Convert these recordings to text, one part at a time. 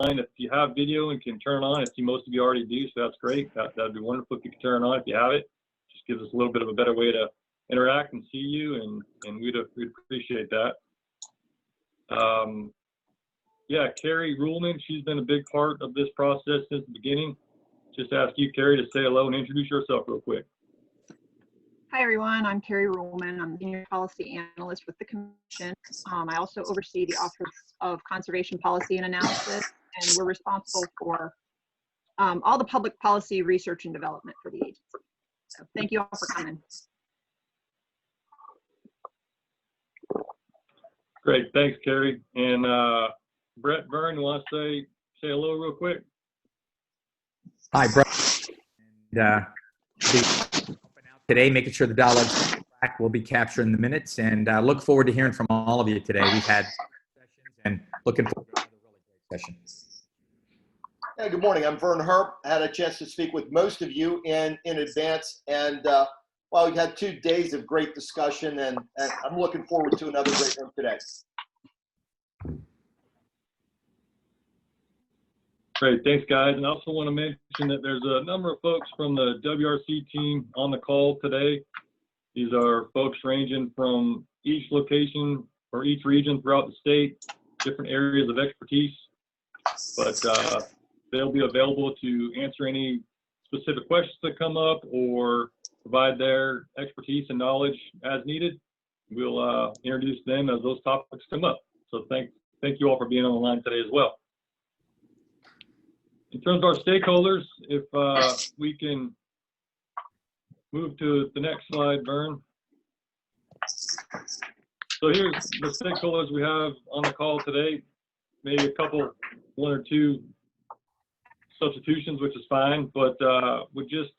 If you have video and can turn it on, I see most of you already do, so that's great. That'd be wonderful if you could turn it on if you have it. Just gives us a little bit of a better way to interact and see you, and we'd appreciate that. Yeah, Carrie Ruhlman, she's been a big part of this process since the beginning. Just ask you, Carrie, to say hello and introduce yourself real quick. Hi, everyone. I'm Carrie Ruhlman. I'm the Senior Policy Analyst with the Commission. I also oversee the Office of Conservation Policy and Analysis, and we're responsible for all the public policy research and development for the agency. So thank you all for coming. Great, thanks, Carrie. And Brett Vern, you want to say hello real quick? Hi, Brett. And, today, making sure the dialogue track will be capturing the minutes, and look forward to hearing from all of you today. We've had sessions and looking forward to another really great session. Hey, good morning. I'm Vern Herp. I had a chance to speak with most of you in advance, and well, we've had 2 days of great discussion, and I'm looking forward to another great one today. Great, thanks, guys. And I also want to mention that there's a number of folks from the WRC team on the call today. These are folks ranging from each location or each region throughout the state, different areas of expertise, but they'll be available to answer any specific questions that come up or provide their expertise and knowledge as needed. We'll introduce them as those topics come up. So thank you all for being on the line today as well. In terms of our stakeholders, if we can move to the next slide, Vern. So here's the stakeholders we have on the call today. Maybe a couple, 1 or 2 substitutions, which is fine, but we just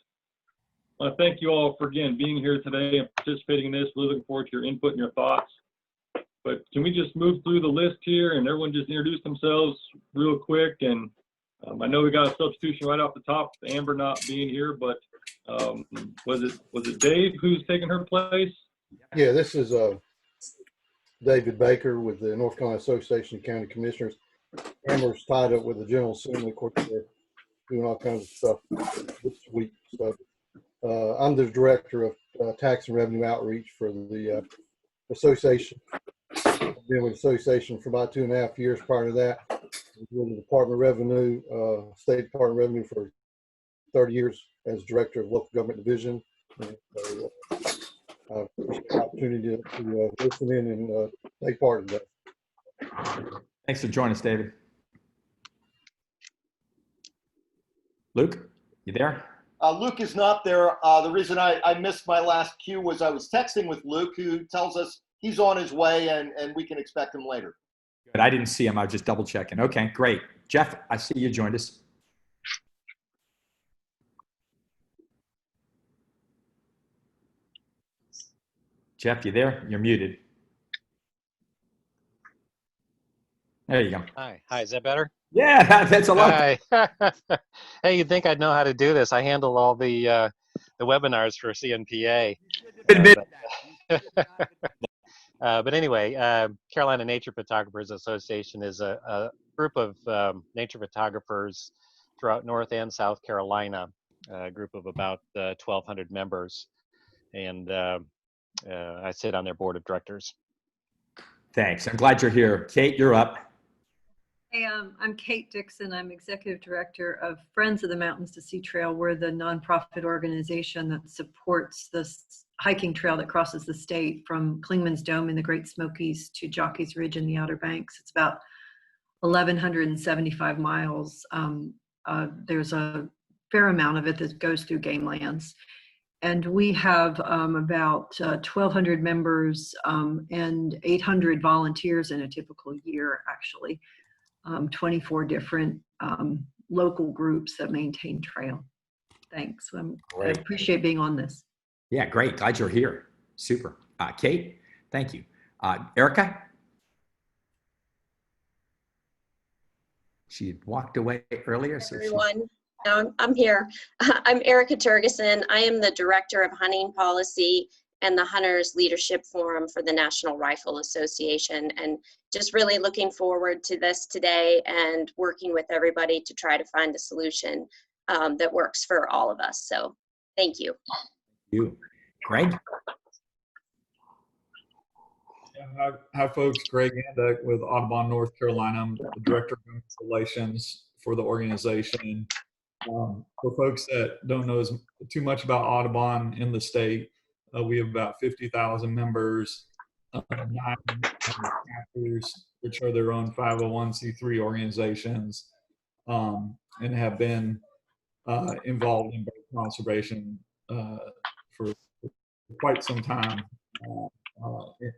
want to thank you all for, again, being here today and participating in this. We're looking forward to your input and your thoughts. But can we just move through the list here and everyone just introduce themselves real quick? And I know we got a substitution right off the top, Amber not being here, but was it Dave who's taking her place? Yeah, this is David Baker with the North Carolina Association of County Commissioners. Amber's tied up with the General Assembly. Of course, they're doing all kinds of stuff this week. So I'm the Director of Tax and Revenue Outreach for the association. I've been with the association for about 2.5 years prior to that. With the Department of Revenue, State Department of Revenue for 30 years as Director of Local Government Division. And so, the opportunity to listen in and take part in that. Thanks for joining us, David. Luke, you there? Luke is not there. The reason I missed my last cue was I was texting with Luke, who tells us he's on his way and we can expect him later. Good. I didn't see him. I was just double checking. Okay, great. Jeff, I see you joined us. Jeff, you there? You're muted. There you go. Hi, is that better? Yeah, that's a lot. Hi. Hey, you'd think I'd know how to do this. I handle all the webinars for CNPA. But anyway, Carolina Nature Photographers Association is a group of nature photographers throughout North and South Carolina, a group of about 1,200 members. And I sit on their board of directors. Thanks. I'm glad you're here. Kate, you're up. Hey, I'm Kate Dixon. I'm Executive Director of Friends of the Mountains to Sea Trail. We're the nonprofit organization that supports this hiking trail that crosses the state from Clingman's Dome in the Great Smokies to Jockey's Ridge in the Outer Banks. It's about 1,175 miles. There's a fair amount of it that goes through game lands. And we have about 1,200 members and 800 volunteers in a typical year, actually. 24 different local groups that maintain trail. Thanks. I appreciate being on this. Yeah, great. Glad you're here. Super. Kate, thank you. Erica? She had walked away earlier. So everyone, I'm here. I'm Erica Turgeson. I am the Director of Hunting Policy and the Hunters Leadership Forum for the National Rifle Association. And just really looking forward to this today and working with everybody to try to find a solution that works for all of us. So thank you. You, Greg? Hi, folks. Greg Andek with Audubon, North Carolina. I'm the Director of Government Relations for the organization. For folks that don't know too much about Audubon in the state, we have about 50,000 members, 9 chapters, which are their own 501c3 organizations, and have been involved in bird conservation for quite some time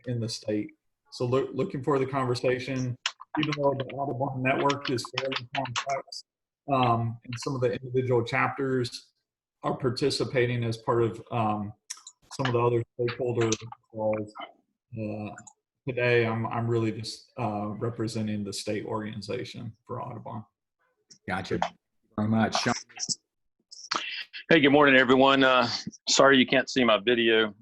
in the state. So looking for the conversation, even though the Audubon network is fairly complex, and some of the individual chapters are participating as part of some of the other stakeholder calls. Today, I'm really just representing the state organization for Audubon. Gotcha. Thank you very much. Sean? Hey, good morning, everyone. Sorry you can't see my video.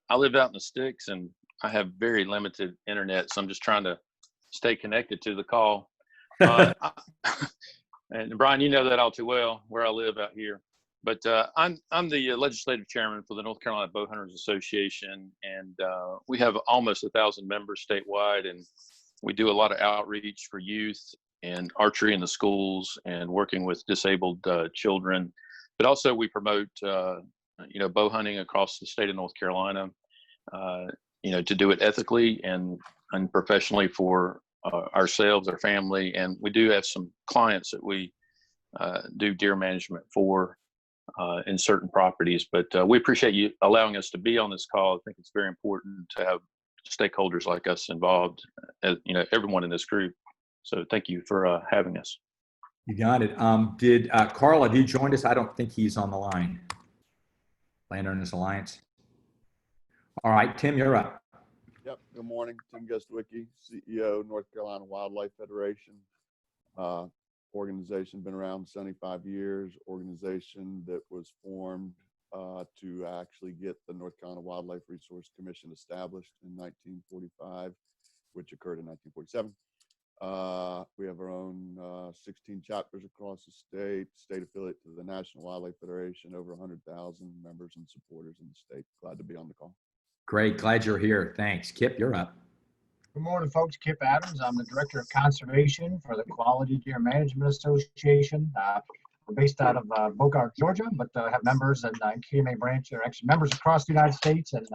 I live out in the sticks and I have very limited internet, so I'm just trying to stay connected to the call. And Brian, you know that all too well, where I live out here. But I'm the legislative chairman for the North Carolina Bow Hunters Association, and we have almost 1,000 members statewide, and we do a lot of outreach for youth and archery in the schools and working with disabled children. But also we promote, bow hunting across the state of North Carolina, to do it ethically and professionally for ourselves, our family. And we do have some clients that we do deer management for in certain properties. But we appreciate you allowing us to be on this call. I think it's very important to have stakeholders like us involved, everyone in this group. So thank you for having us. You got it. Did Carl, have you joined us? I don't think he's on the line. Landowners Alliance. All right, Tim, you're up. Yep. Good morning. Tim Gustwicki, CEO, North Carolina Wildlife Federation. Organization been around 75 years. Organization that was formed to actually get the North Carolina Wildlife Resource Commission established in 1945, which occurred in 1947. We have our own 16 chapters across the state affiliate to the National Wildlife Federation, over 100,000 members and supporters in the state. Glad to be on the call. Great. Glad you're here. Thanks. Kip, you're up. Good morning, folks. Kip Adams. I'm the Director of Conservation for the Quality Deer Management Association. We're based out of Bogart, Georgia, but have members and QDMA branch, or actually members across the United States, and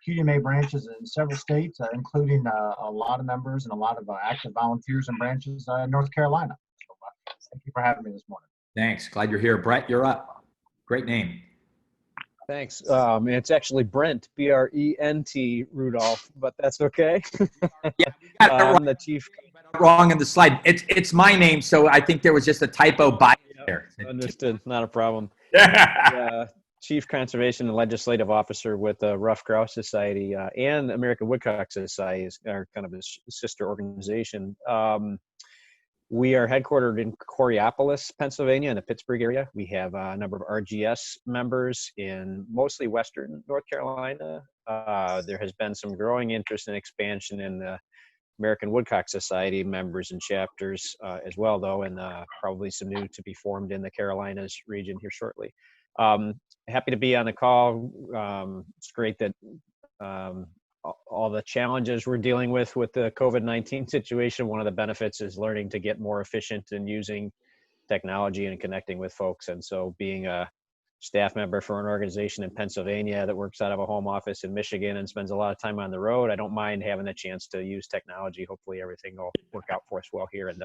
QDMA branches in several states, including a lot of members and a lot of active volunteers and branches in North Carolina. So, thank you for having me this morning. Thanks. Glad you're here. Brett, you're up. Great name. Thanks. It's actually Brent, B-R-E-N-T Rudolph, but that's okay. Yeah, I'm the chief. Wrong in the slide. It's my name, so I think there was just a typo by there. Understood. Not a problem. Yeah. Chief Conservation and Legislative Officer with the Rough Grouse Society and American Woodcock Society is our kind of a sister organization. We are headquartered in Coraopolis, Pennsylvania, in the Pittsburgh area. We have a number of RGS members in mostly Western North Carolina. There has been some growing interest and expansion in the American Woodcock Society members and chapters as well, though, and probably some new to be formed in the Carolinas region here shortly. Happy to be on the call. It's great that all the challenges we're dealing with the COVID-19 situation, one of the benefits is learning to get more efficient in using technology and connecting with folks. And so being a staff member for an organization in Pennsylvania that works out of a home office in Michigan and spends a lot of time on the road, I don't mind having the chance to use technology. Hopefully everything will work out for us well here, and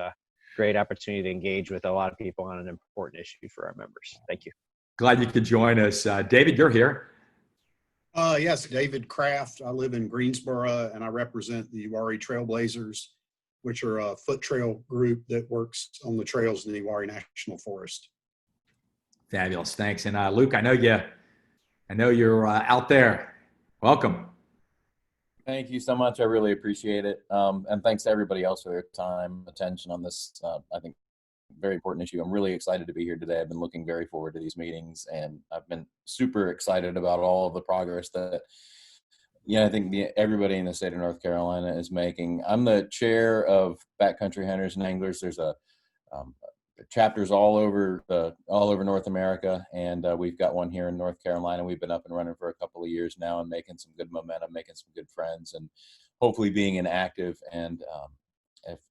great opportunity to engage with a lot of people on an important issue for our members. Thank you. Glad you could join us. David, you're here. Yes, David Kraft. I live in Greensboro, and I represent the Uwharrie Trailblazers, which are a foot trail group that works on the trails in the Uwharrie National Forest. Fabulous. Thanks. And Luke, I know you're out there. Welcome. Thank you so much. I really appreciate it. And thanks to everybody else for their time, attention on this, I think, very important issue. I'm really excited to be here today. I've been looking very forward to these meetings, and I've been super excited about all of the progress that Yeah, I think everybody in the state of North Carolina is making. I'm the chair of Backcountry Hunters and Anglers. There's chapters all over North America, and we've got one here in North Carolina. We've been up and running for a couple of years now, and making some good momentum, making some good friends, and hopefully being an active and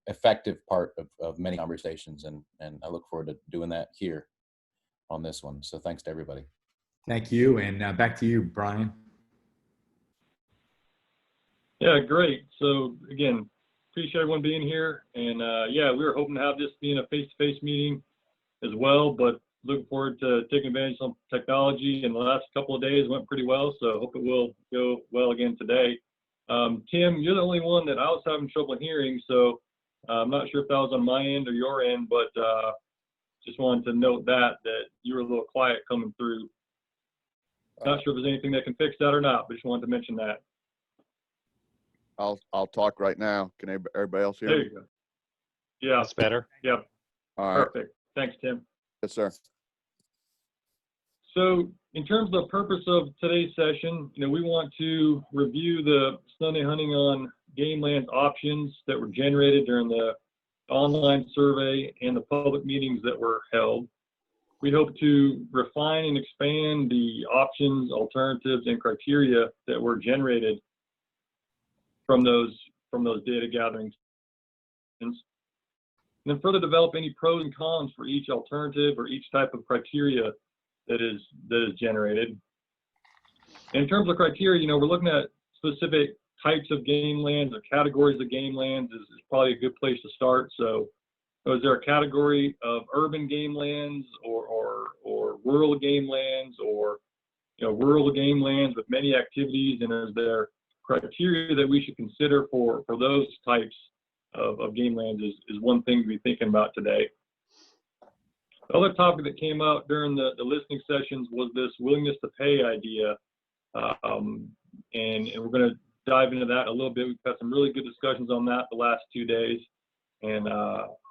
effective part of many conversations. And I look forward to doing that here on this one. So thanks to everybody. Thank you. And back to you, Brian. Yeah, great. So again, appreciate everyone being here. And yeah, we were hoping to have this being a face-to-face meeting as well, but looking forward to taking advantage of some technology. And the last couple of days went pretty well, so hope it will go well again today. Tim, you're the only one that I was having trouble hearing, so I'm not sure if that was on my end or your end, but just wanted to note that you were a little quiet coming through. Not sure if there's anything that can fix that or not, but just wanted to mention that. I'll talk right now. Can everybody else hear There me? you go. Yeah. That's better. Yep. All right. Perfect. Thanks, Tim. Yes, sir. So in terms of the purpose of today's session, we want to review the Sunday hunting on game lands options that were generated during the online survey and the public meetings that were held. We hope to refine and expand the options, alternatives, and criteria that were generated from those data gatherings. And then further develop any pros and cons for each alternative or each type of criteria that is generated. In terms of criteria, we're looking at specific types of game lands or categories of game lands is probably a good place to start. So is there a category of urban game lands or rural game lands or rural game lands with many activities, and is there criteria that we should consider for those types of game lands is one thing to be thinking about today. The other topic that came out during the listening sessions was this willingness to pay idea. And we're going to dive into that a little bit. We've had some really good discussions on that the last 2 days, and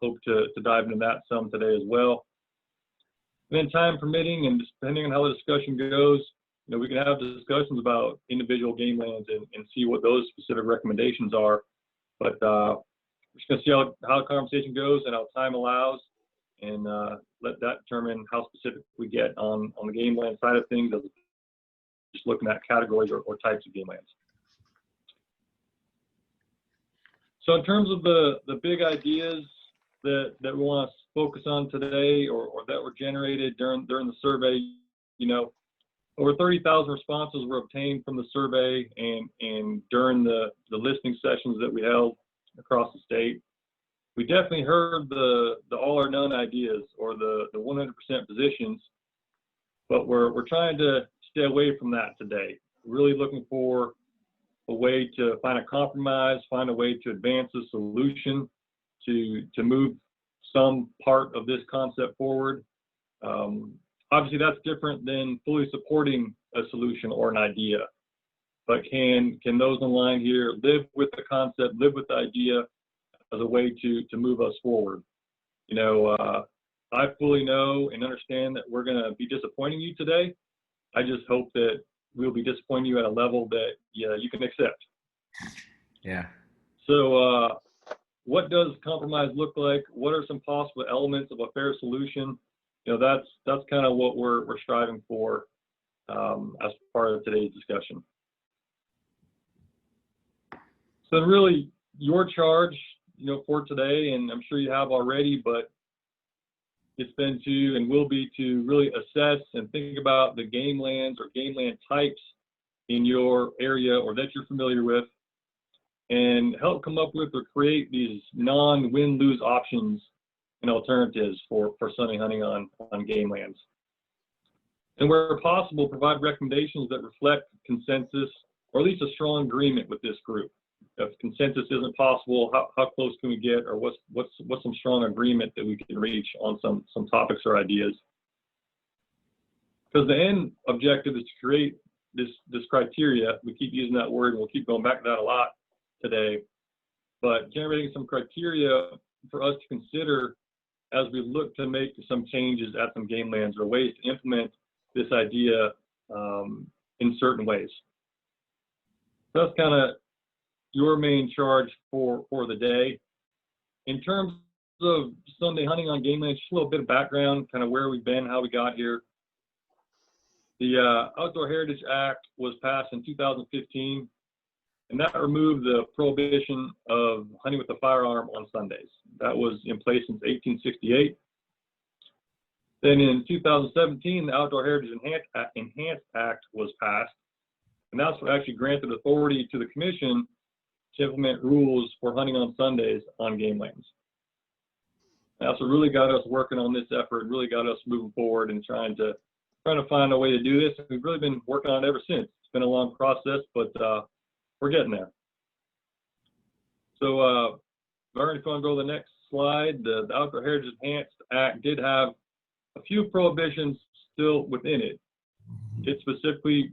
hope to dive into that some today as well. And then time permitting and depending on how the discussion goes, we can have discussions about individual game lands and see what those specific recommendations are. But we're just going to see how the conversation goes and how time allows, and let that determine how specific we get on the game land side of things, as just looking at categories or types of game lands. So in terms of the big ideas that we want to focus on today or that were generated during the survey, over 30,000 responses were obtained from the survey and during the listening sessions that we held across the state. We definitely heard the all or none ideas or the 100% positions, but we're trying to stay away from that today. We're really looking for a way to find a compromise, find a way to advance a solution to move some part of this concept forward. Obviously, that's different than fully supporting a solution or an idea. But can those in line here live with the concept, live with the idea as a way to move us forward? I fully know and understand that we're going to be disappointing you today. I just hope that we'll be disappointing you at a level that you can accept. Yeah. So what does compromise look like? What are some possible elements of a fair solution? That's kind of what we're striving for as part of today's discussion. So really, your charge, for today, and I'm sure you have already, but it's been to and will be to really assess and think about the game lands or game land types in your area or that you're familiar with, and help come up with or create these non-win-lose options and alternatives for Sunday hunting on game lands. And where possible, provide recommendations that reflect consensus or at least a strong agreement with this group. If consensus isn't possible, how close can we get, or what's some strong agreement that we can reach on some topics or ideas? Because the end objective is to create this criteria. We keep using that word, and we'll keep going back to that a lot today. But generating some criteria for us to consider as we look to make some changes at some game lands or ways to implement this idea in certain ways. that's kind of your main charge for the day. In terms of Sunday hunting on game land, just a little bit of background, kind of where we've been, how we got here. The Outdoor Heritage Act was passed in 2015, and that removed the prohibition of hunting with a firearm on Sundays. That was in place since 1868. Then in 2017, the Outdoor Heritage Enhanced Act was passed, and that's what actually granted authority to the commission to implement rules for hunting on Sundays on game lands. That's what really got us working on this effort, really got us moving forward and trying to find a way to do this. We've really been working on it ever since. It's been a long process, but we're getting there. So, Vern, if you want to go to the next slide, the Outdoor Heritage Enhanced Act did have a few prohibitions still within it. It specifically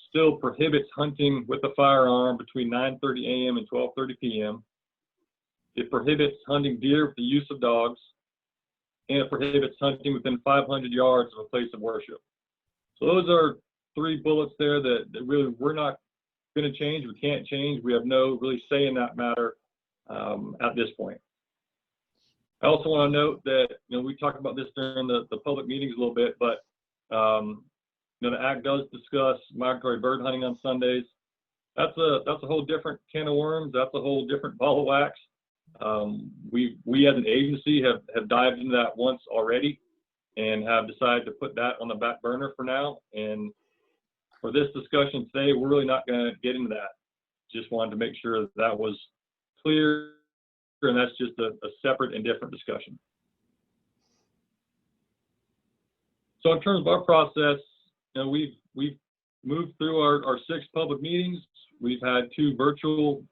still prohibits hunting with a firearm between 9:30 a.m. and 12:30 p.m. It prohibits hunting deer with the use of dogs, and it prohibits hunting within 500 yards of a place of worship. So those are 3 bullets there that really we're not going to change. We can't change. We have no really say in that matter at this point. I also want to note that, we talked about this during the public meetings a little bit, but the Act does discuss migratory bird hunting on Sundays. That's a whole different can of worms. That's a whole different ball of wax. We as an agency have dived into that once already and have decided to put that on the back burner for now. And for this discussion today, we're really not going to get into that. Just wanted to make sure that was clear, and that's just a separate and different discussion. So in terms of our process, we've moved through our 6 public meetings. We've had 2 virtual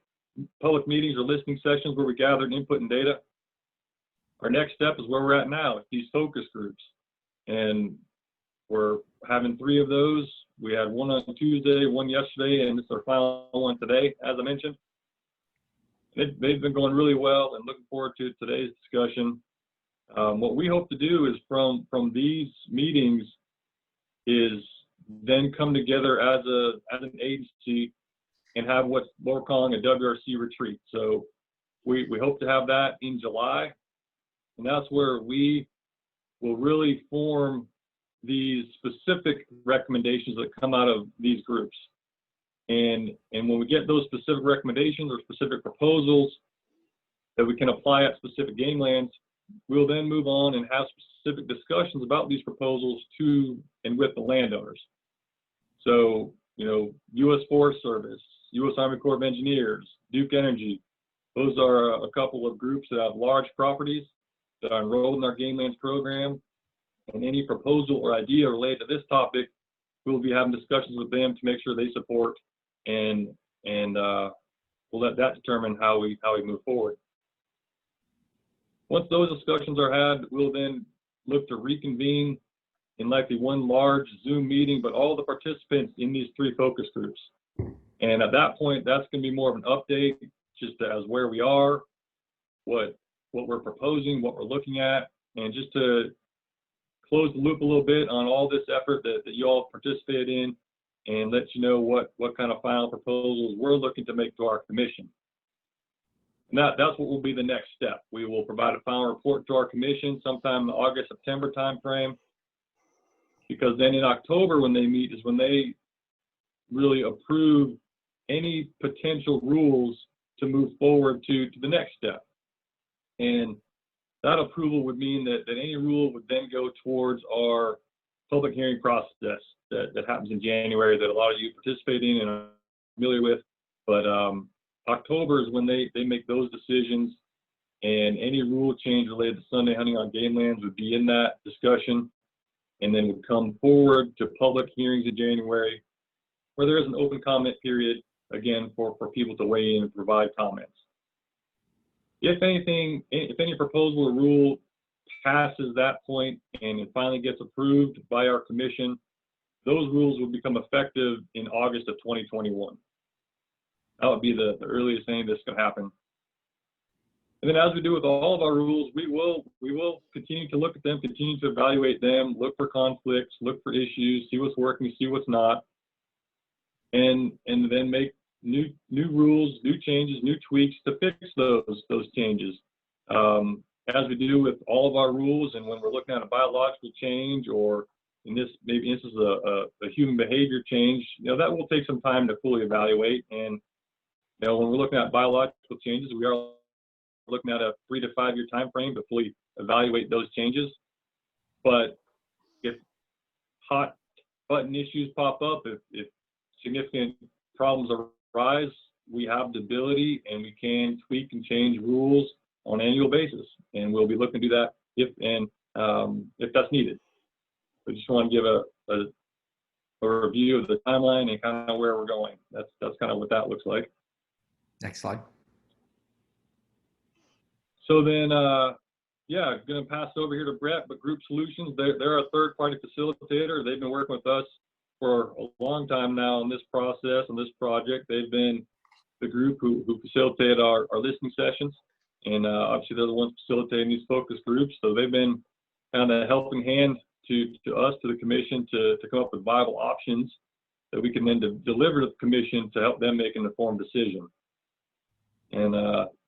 public meetings or listening sessions where we gathered input and data. Our next step is where we're at now, these focus groups. And we're having 3 of those. We had one on Tuesday, one yesterday, and this is our final one today, as I mentioned. They've been going really well, and looking forward to today's discussion. What we hope to do is from these meetings is then come together as an agency and have what we're calling a WRC retreat. So we hope to have that in July, and that's where we will really form these specific recommendations that come out of these groups. And when we get those specific recommendations or specific proposals that we can apply at specific game lands, we'll then move on and have specific discussions about these proposals to and with the landowners. So, U.S. Forest Service, U.S. Army Corps of Engineers, Duke Energy, those are a couple of groups that have large properties that are enrolled in our Game Lands program. And any proposal or idea related to this topic, we'll be having discussions with them to make sure they support, and we'll let that determine how we move forward. Once those discussions are had, we'll then look to reconvene in likely one large Zoom meeting, but all the participants in these 3 focus groups. And at that point, that's going to be more of an update, just as where we are, what we're proposing, what we're looking at, and just to close the loop a little bit on all this effort that you all participated in, and let you know what kind of final proposals we're looking to make to our commission. And that's what will be the next step. We will provide a final report to our commission sometime in the August, September timeframe, because then in October when they meet is when they really approve any potential rules to move forward to the next step. And that approval would mean that any rule would then go towards our public hearing process that happens in January that a lot of you participate in and are familiar with. But October is when they make those decisions, and any rule change related to Sunday hunting on game lands would be in that discussion, and then would come forward to public hearings in January, where there is an open comment period, again, for people to weigh in and provide comments. If any proposal or rule passes that point and it finally gets approved by our commission, those rules will become effective in August of 2021. That would be the earliest thing that's going to happen. And then, as we do with all of our rules, we will continue to look at them, continue to evaluate them, look for conflicts, look for issues, see what's working, see what's not, and then make new rules, new changes, new tweaks to fix those changes. As we do with all of our rules, and when we're looking at a biological change, or in this, maybe this is a human behavior change, that will take some time to fully evaluate. And when we're looking at biological changes, we are looking at a 3 to 5 year time frame to fully evaluate those changes. But if hot button issues pop up, if significant problems arise, we have the ability and we can tweak and change rules on an annual basis, and we'll be looking to do that if that's needed. We just want to give a review of the timeline and kind of where we're going. That's kind of what that looks like. Next slide. So then, going to pass over here to Brett, but Group Solutions, they're a third-party facilitator. They've been working with us for a long time now on this process, on this project. They've been the group who facilitated our listening sessions, and obviously they're the ones facilitating these focus groups. So they've been kind of a helping hand to us, to the commission, to come up with viable options that we can then deliver to the commission to help them make an informed decision. And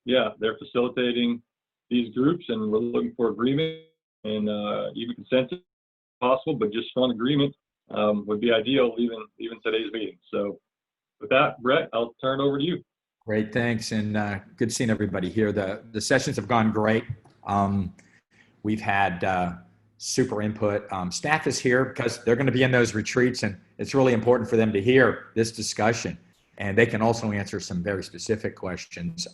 they're facilitating these groups, and we're looking for agreement and even consensus if possible, but just strong agreement would be ideal, even today's meeting. So with that, Brett, I'll turn it over to you. Great, thanks, and good seeing everybody here. The sessions have gone great. We've had super input. Staff is here because they're going to be in those retreats, and it's really important for them to hear this discussion, and they can also answer some very specific questions.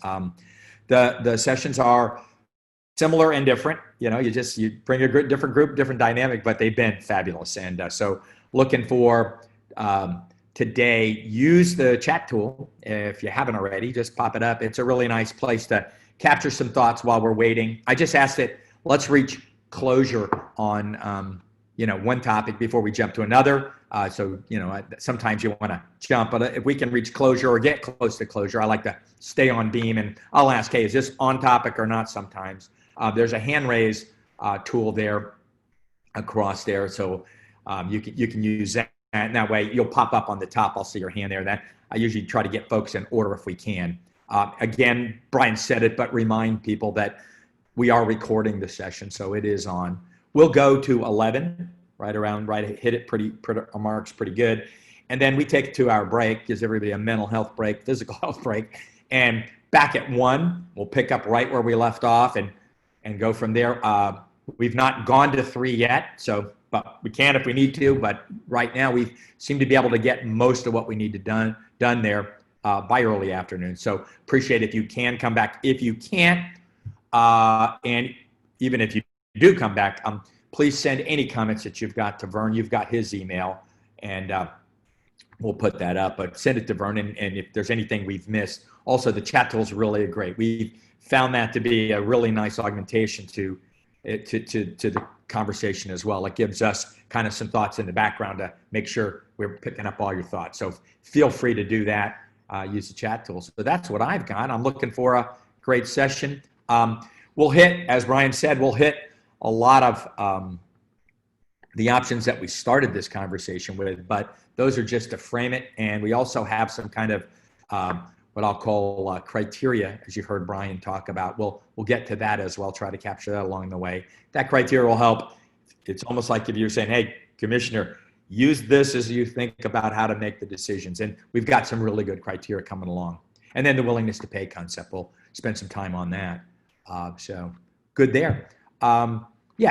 The sessions are similar and different. You bring a different group, different dynamic, but they've been fabulous. And so looking for today, use the chat tool. If you haven't already, just pop it up. It's a really nice place to capture some thoughts while we're waiting. I just asked it, let's reach closure on, one topic before we jump to another. Sometimes you want to jump, but if we can reach closure or get close to closure, I like to stay on beam, and I'll ask, hey, is this on topic or not sometimes? There's a hand raise tool there across there. So you can use that. And that way you'll pop up on the top. I'll see your hand there. That I usually try to get folks in order if we can. Again, Brian said it, but remind people that we are recording the session, so it is on. We'll go to 11, hit it pretty marks pretty good. And then we take a 2-hour break, gives everybody a mental health break, physical health break. And back at 1, we'll pick up right where we left off and go from there. We've not gone to 3 yet, but we can if we need to. But right now we seem to be able to get most of what we need to done there by early afternoon. So appreciate if you can come back. If you can't, and even if you do come back, please send any comments that you've got to Vern. You've got his email, and we'll put that up. But send it to Vern, and if there's anything we've missed. Also, the chat tool is really great. We've found that to be a really nice augmentation to the conversation as well. It gives us kind of some thoughts in the background to make sure we're picking up all your thoughts. So feel free to do that. Use the chat tool. So that's what I've got. I'm looking for a great session. We'll hit, as Brian said, a lot of the options that we started this conversation with, but those are just to frame it. And we also have some kind of what I'll call criteria, as you heard Brian talk about. We'll get to that as well, try to capture that along the way. That criteria will help. It's almost like if you're saying, hey, Commissioner, use this as you think about how to make the decisions. And we've got some really good criteria coming along. And then the willingness to pay concept, we'll spend some time on that. So good there.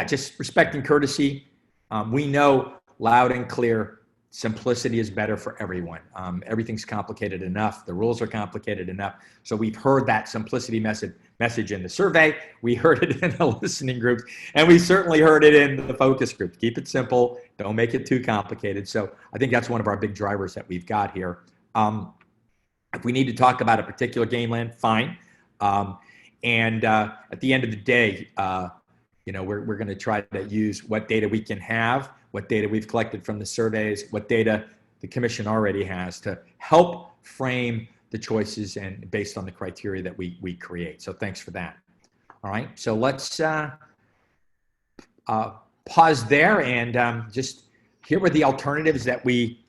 Just respect and courtesy. We know loud and clear, simplicity is better for everyone. Everything's complicated enough. The rules are complicated enough. So we've heard that simplicity message in the survey. We heard it in the listening groups, and we certainly heard it in the focus group. Keep it simple. Don't make it too complicated. So I think that's one of our big drivers that we've got here. If we need to talk about a particular game land, fine. And at the end of the day, we're going to try to use what data we can have, what data we've collected from the surveys, what data the commission already has to help frame the choices and based on the criteria that we create. So thanks for that. All right, so let's pause there and just here were the alternatives that we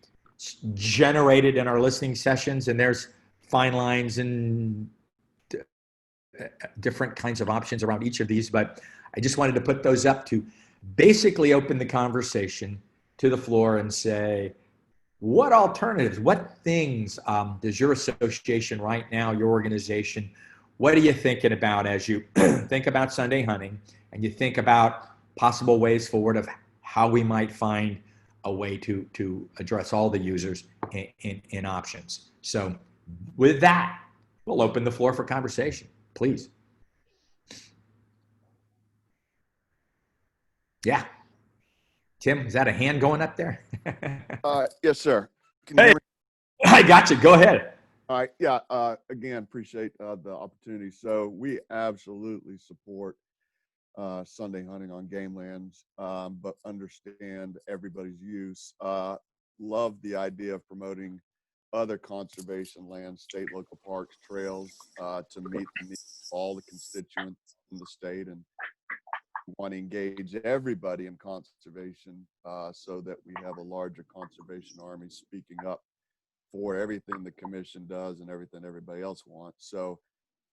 generated in our listening sessions. And there's fine lines and different kinds of options around each of these, but I just wanted to put those up to basically open the conversation to the floor and say, what alternatives, what things does your association right now, your organization, what are you thinking about as you think about Sunday hunting and you think about possible ways forward of how we might find a way to address all the users in options. So with that, we'll open the floor for conversation, please. Yeah. Tim, is that a hand going up there? Yes, sir. Can you Hey, hear me? I got you. Go ahead. All right. Yeah. Again, appreciate the opportunity. So we absolutely support Sunday hunting on game lands, but understand everybody's use. Love the idea of promoting other conservation lands, state, local parks, trails, to meet the needs of all the constituents in the state, and want to engage everybody in conservation so that we have a larger conservation army speaking up for everything the commission does and everything everybody else wants. So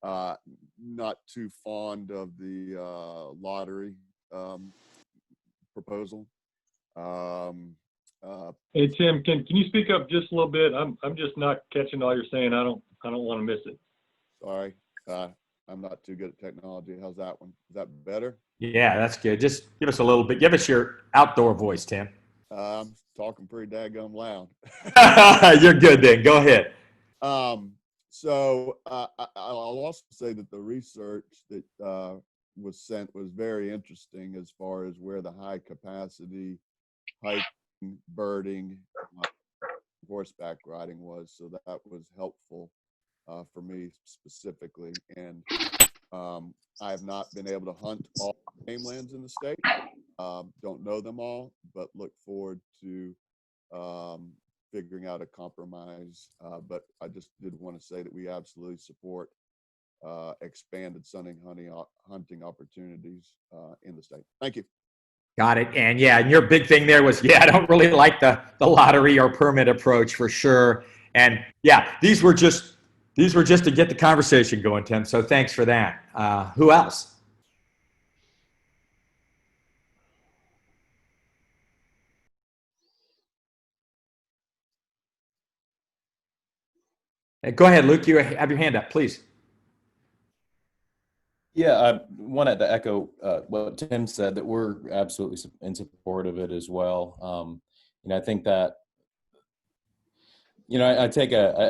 not too fond of the lottery proposal. Hey, Tim, can you speak up just a little bit? I'm just not catching all you're saying. I don't want to miss it. Sorry, I'm not too good at technology. How's that one? Is that better? Yeah, that's good. Just give us a little bit. Give us your outdoor voice, Tim. I'm talking pretty daggum loud. You're good then. Go ahead. So I'll also say that the research that was sent was very interesting as far as where the high capacity hiking, birding, horseback riding was. So that was helpful for me specifically. And I have not been able to hunt all game lands in the state. Don't know them all, but look forward to figuring out a compromise. But I just did want to say that we absolutely support expanded Sunday hunting opportunities in the state. Thank you. Got it. And yeah, and your big thing there was, yeah, I don't really like the lottery or permit approach for sure. And yeah, these were just to get the conversation going, Tim. So thanks for that. Who else? Hey, go ahead, Luke. You have your hand up, please. Yeah, I wanted to echo what Tim said, that we're absolutely in support of it as well. I think that, I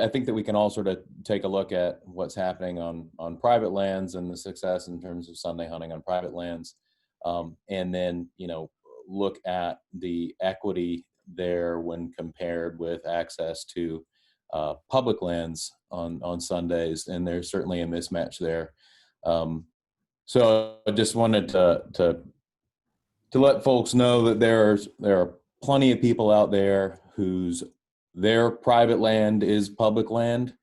think that we can all sort of take a look at what's happening on private lands and the success in terms of Sunday hunting on private lands, and then look at the equity there when compared with access to public lands on Sundays, and there's certainly a mismatch there. So I just wanted to let folks know that there are plenty of people out there their private land is public land.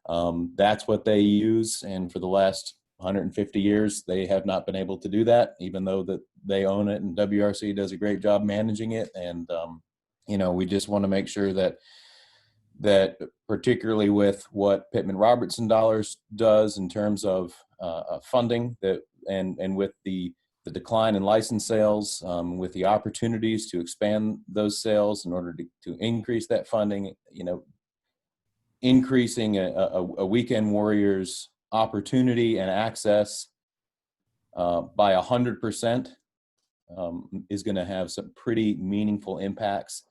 That's what they use, and for the last 150 years, they have not been able to do that, even though that they own it, and WRC does a great job managing it. And we just want to make sure that particularly with what Pittman Robertson Dollars does in terms of funding, that and with the decline in license sales, with the opportunities to expand those sales in order to increase that funding, increasing a weekend warrior's opportunity and access by 100% is going to have some pretty meaningful impacts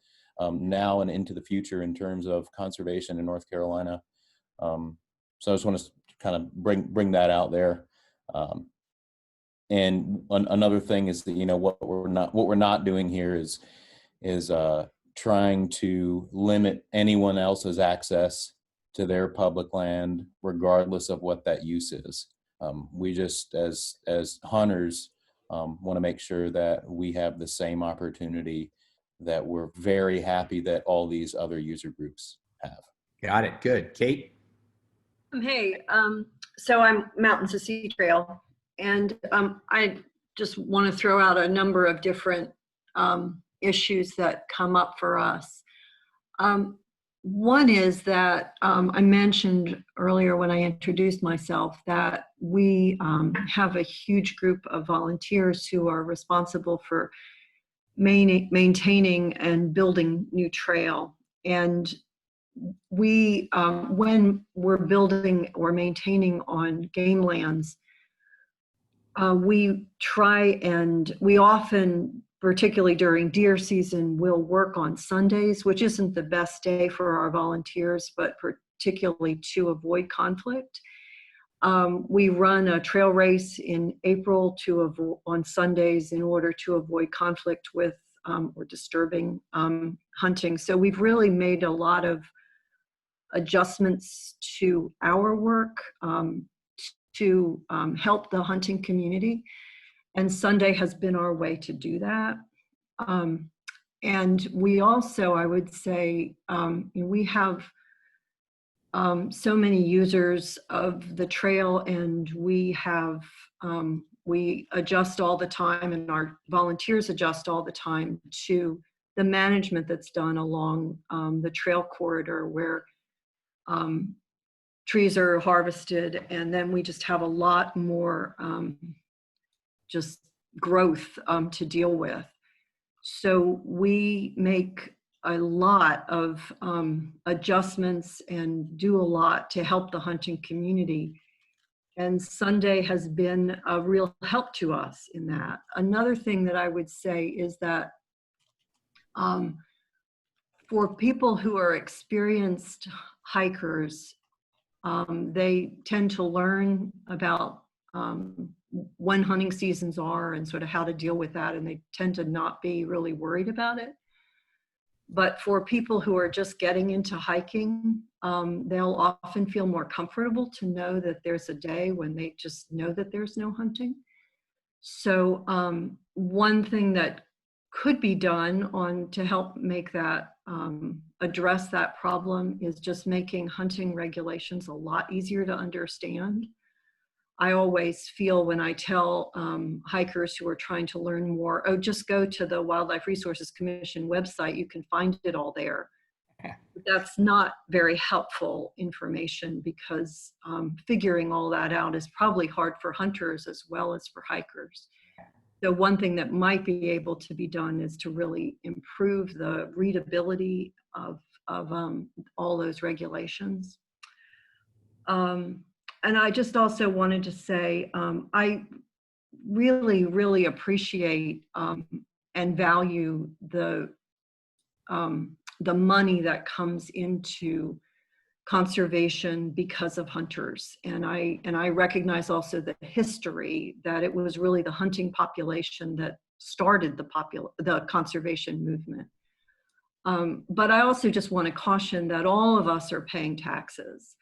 now and into the future in terms of conservation in North Carolina. So I just want to kind of bring that out there. And another thing is that what we're not doing here is trying to limit anyone else's access to their public land, regardless of what that use is. We just, as hunters, want to make sure that we have the same opportunity that we're very happy that all these other user groups have. Got it. Good. Kate? Hey, so I'm Mountains to Sea Trail, and I just want to throw out a number of different issues that come up for us. One is that I mentioned earlier when I introduced myself that we have a huge group of volunteers who are responsible for maintaining and building new trail. And we, when we're building or maintaining on game lands, we try and we often, particularly during deer season, will work on Sundays, which isn't the best day for our volunteers, but particularly to avoid conflict. We run a trail race in April on Sundays in order to avoid conflict with or disturbing hunting. So we've really made a lot of adjustments to our work to help the hunting community. And Sunday has been our way to do that. And we also, I would say, we have so many users of the trail, and we have, we adjust all the time, and our volunteers adjust all the time to the management that's done along the trail corridor where trees are harvested, and then we just have a lot more just growth to deal with. So we make a lot of adjustments and do a lot to help the hunting community. And Sunday has been a real help to us in that. Another thing that I would say is that for people who are experienced hikers, they tend to learn about when hunting seasons are and sort of how to deal with that, and they tend to not be really worried about it. But for people who are just getting into hiking, they'll often feel more comfortable to know that there's a day when they just know that there's no hunting. So one thing that could be done to help make that, address that problem is just making hunting regulations a lot easier to understand. I always feel when I tell hikers who are trying to learn more, oh, just go to the Wildlife Resources Commission website, you can find it all there. That's not very helpful information, because figuring all that out is probably hard for hunters as well as for hikers. So one thing that might be able to be done is to really improve the readability of all those regulations. And I just also wanted to say, I really, really appreciate and value the money that comes into conservation because of hunters. And I recognize also the history that it was really the hunting population that started the conservation movement. But I also just want to caution that all of us are paying taxes.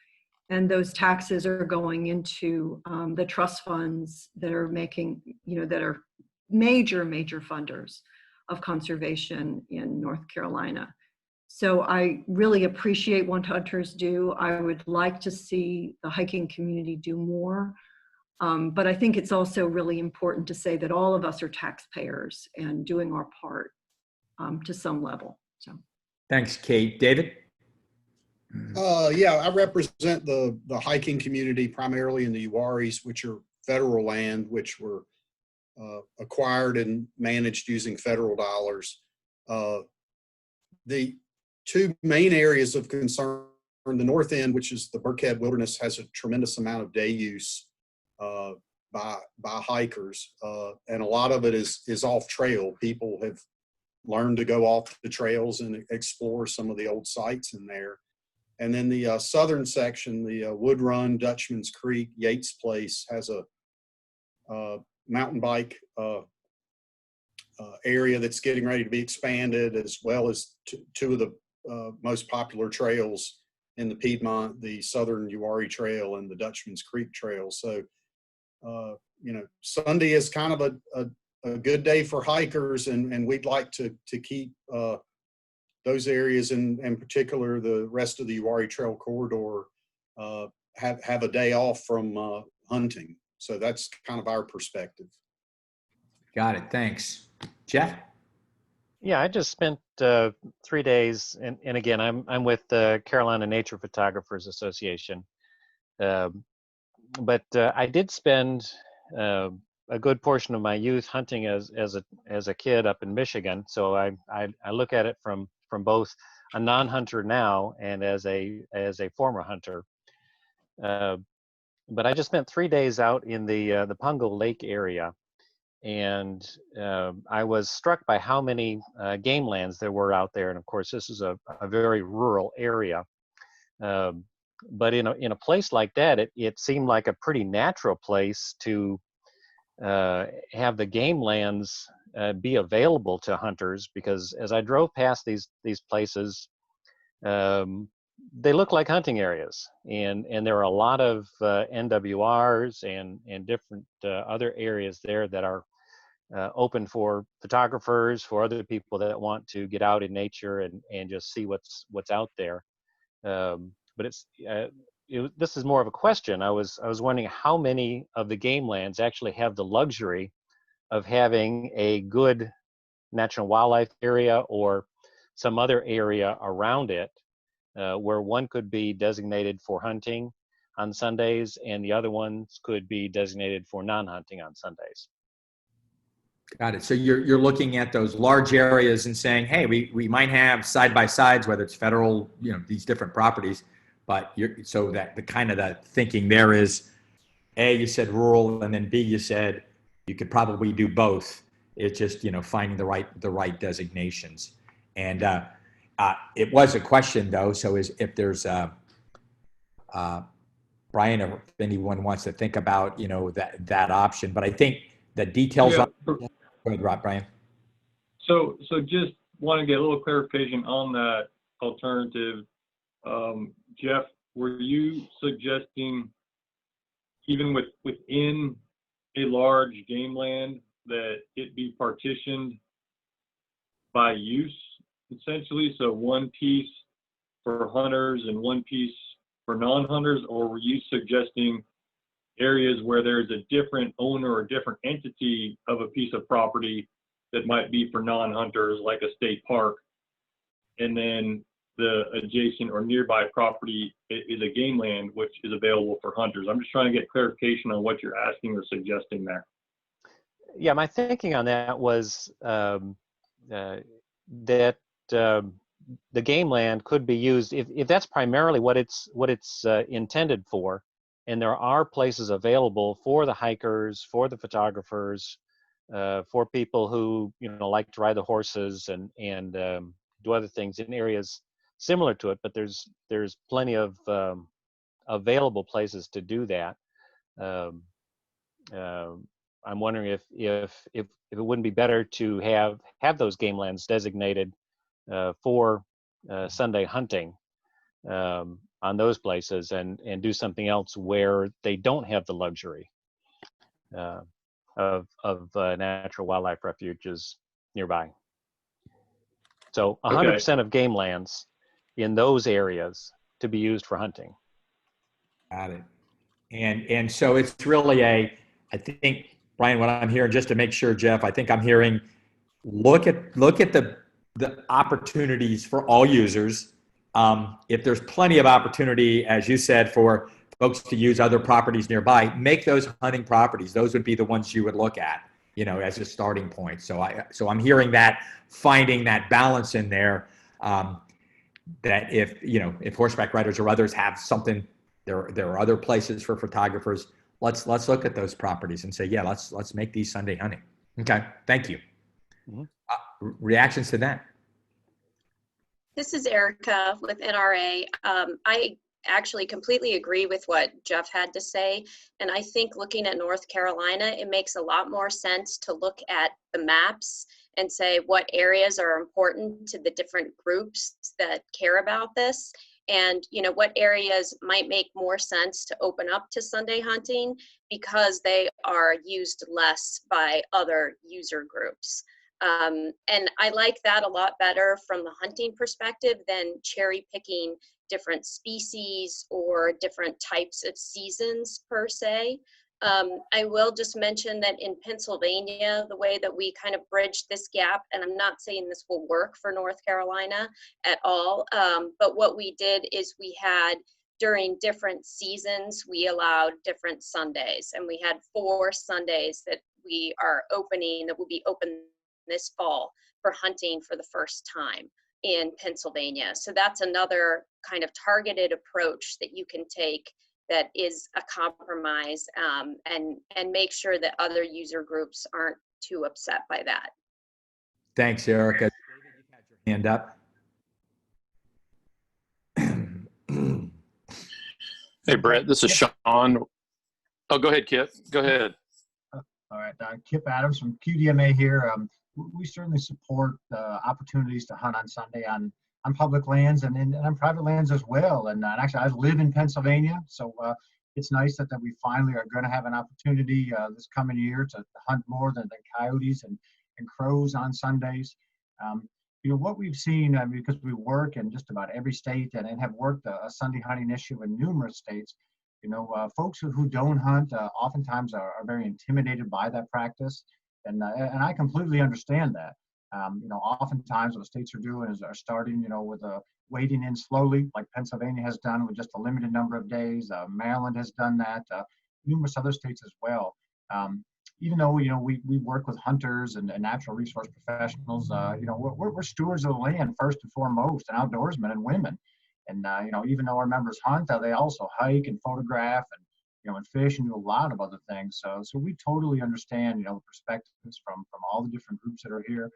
And those taxes are going into the trust funds that are making, that are major, major funders of conservation in North Carolina. So I really appreciate what hunters do. I would like to see the hiking community do more. But I think it's also really important to say that all of us are taxpayers and doing our part to some level. So. Thanks, Kate. David? Yeah, I represent the hiking community primarily in the Uwaris, which are federal land, which were acquired and managed using federal dollars. The two main areas of concern, the north end, which is the Burkhead Wilderness, has a tremendous amount of day use by hikers, and a lot of it is off trail. People have learned to go off the trails and explore some of the old sites in there. And then the southern section, the Wood Run, Dutchman's Creek, Yates Place, has a mountain bike area that's getting ready to be expanded, as well as two of the most popular trails in the Piedmont, the Southern Uwharrie Trail and the Dutchman's Creek Trail. So, Sunday is kind of a good day for hikers, and we'd like to keep those areas, and in particular the rest of the Uwharrie Trail corridor, have a day off from hunting. So that's kind of our perspective. Got it. Thanks. Jeff? Yeah, I just spent spent 3 days, and again, I'm with the Carolina Nature Photographers Association. But I did spend a good portion of my youth hunting as a kid up in Michigan. So I look at it from both a non-hunter now and as a former hunter. But I just spent 3 days out in the Pungo Lake area, and I was struck by how many game lands there were out there. And of course, this is a very rural area. But in a place like that, it seemed like a pretty natural place to have the game lands be available to hunters, because as I drove past these places, they look like hunting areas, and there are a lot of NWRs and different other areas there that are open for photographers, for other people that want to get out in nature and just see what's out there. But this is more of a question. I was wondering how many of the game lands actually have the luxury of having a good natural wildlife area or some other area around it where one could be designated for hunting on Sundays and the other ones could be designated for non-hunting on Sundays. Got it. So you're looking at those large areas and saying, hey, we might have side by sides, whether it's federal, these different properties, but so that the kind of the thinking there is, A, you said rural, and then B, you said you could probably do both. It's just finding the right designations. And it was a question though. So if there's Brian, or if anyone wants to think about that option, but I think the details. Yeah. Go ahead, Brian. So just want to get a little clarification on that alternative. Jeff, were you suggesting even within a large game land that it be partitioned by use, essentially? So one piece for hunters and one piece for non-hunters, or were you suggesting areas where there's a different owner or different entity of a piece of property that might be for non-hunters, like a state park, and then the adjacent or nearby property is a game land which is available for hunters? I'm just trying to get clarification on what you're asking or suggesting there. Yeah, my thinking on that was that the game land could be used if that's primarily what it's intended for, and there are places available for the hikers, for the photographers, for people who like to ride the horses and do other things in areas similar to it. But there's plenty of available places to do that. I'm wondering if it wouldn't be better to have those game lands designated for Sunday hunting on those places, and do something else where they don't have the luxury of natural wildlife refuges nearby. So 100% of game lands in those areas to be used for hunting. Got it. And so it's really I think, Brian, what I'm hearing, just to make sure, Jeff, I think I'm hearing, look at the opportunities for all users. If there's plenty of opportunity, as you said, for folks to use other properties nearby, make those hunting properties. Those would be the ones you would look at, as a starting point. So I'm hearing that, finding that balance in there, that if horseback riders or others have something, there are other places for photographers. Let's look at those properties and say, yeah, let's make these Sunday hunting. Okay, thank you. Mm-hmm. Reactions to that? This is Erica with NRA. I actually completely agree with what Jeff had to say. And I think looking at North Carolina, it makes a lot more sense to look at the maps and say what areas are important to the different groups that care about this. And what areas might make more sense to open up to Sunday hunting because they are used less by other user groups. And I like that a lot better from the hunting perspective than cherry picking different species or different types of seasons per se. I will just mention that in Pennsylvania, the way that we kind of bridged this gap, and I'm not saying this will work for North Carolina at all, but what we did is we had, during different seasons, we allowed different Sundays, and we had 4 Sundays that we are opening, that will be open this fall for hunting for the first time in Pennsylvania. So that's another kind of targeted approach that you can take that is a compromise, and make sure that other user groups aren't too upset by that. Thanks, Erica. David, you had your hand up. Hey, Brett, this is Sean. Oh, go ahead, Kip. Go ahead. All right, Kip Adams from QDMA here. We certainly support opportunities to hunt on Sunday on public lands and on private lands as well. And actually, I live in Pennsylvania, so it's nice that we finally are going to have an opportunity this coming year to hunt more than coyotes and crows on Sundays. You know, what we've seen, because we work in just about every state and have worked a Sunday hunting issue in numerous states, you know, folks who don't hunt oftentimes are very intimidated by that practice. And I completely understand that. You know, oftentimes what states are doing is are starting, you know, with wading in slowly, like Pennsylvania has done with just a limited number of days. Maryland has done that. Numerous other states as well. Even though, you know, we work with hunters and natural resource professionals, you know, we're stewards of the land first and foremost, and outdoorsmen and women. And, you know, even though our members hunt, they also hike and photograph and, you know, and fish and do a lot of other things. So we totally understand, you know, the perspectives from all the different groups that are here,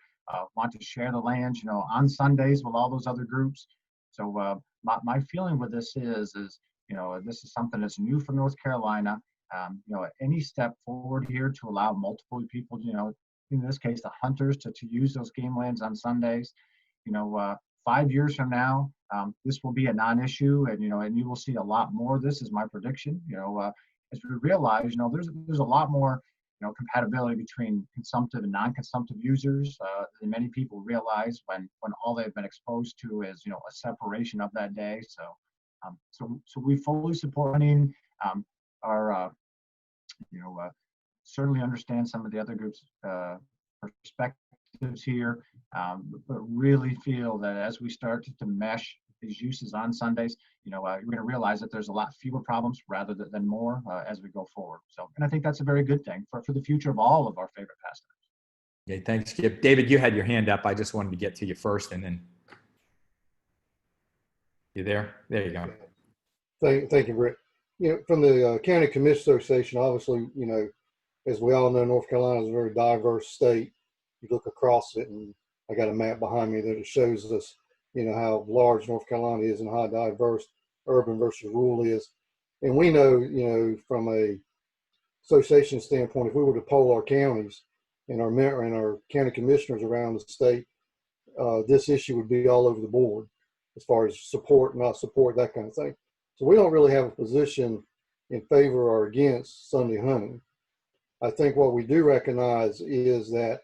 want to share the lands, you know, on Sundays with all those other groups. So my feeling with this is, you know, this is something that's new for North Carolina. You know, any step forward here to allow multiple people, you know, in this case, the hunters to use those game lands on Sundays, you know, 5 years from now, this will be a non-issue, and, you know, and you will see a lot more. This is my prediction, you know, as we realize, you know, there's a lot more, you know, compatibility between consumptive and non-consumptive users than many people realize when all they've been exposed to is, you know, a separation of that day. So we fully support hunting. Our you know, certainly understand some of the other groups' perspectives here, but really feel that as we start to mesh these uses on Sundays, you know, you're going to realize that there's a lot fewer problems rather than more as we go forward. So, and I think that's a very good thing for the future of all of our favorite pastimes. Okay, thanks, Kip. David, you had your hand up. I just wanted to get to you first, and then you there? There you go. Thank you, Brett. You know, from the County Commission Association, obviously, you know, as we all know, North Carolina is a very diverse state. You look across it, and I got a map behind me that shows us, you know, how large North Carolina is and how diverse urban versus rural is. And we know, you know, from a association standpoint, if we were to poll our counties and our county commissioners around the state, this issue would be all over the board as far as support, not support, that kind of thing. So we don't really have a position in favor or against Sunday hunting. I think what we do recognize is that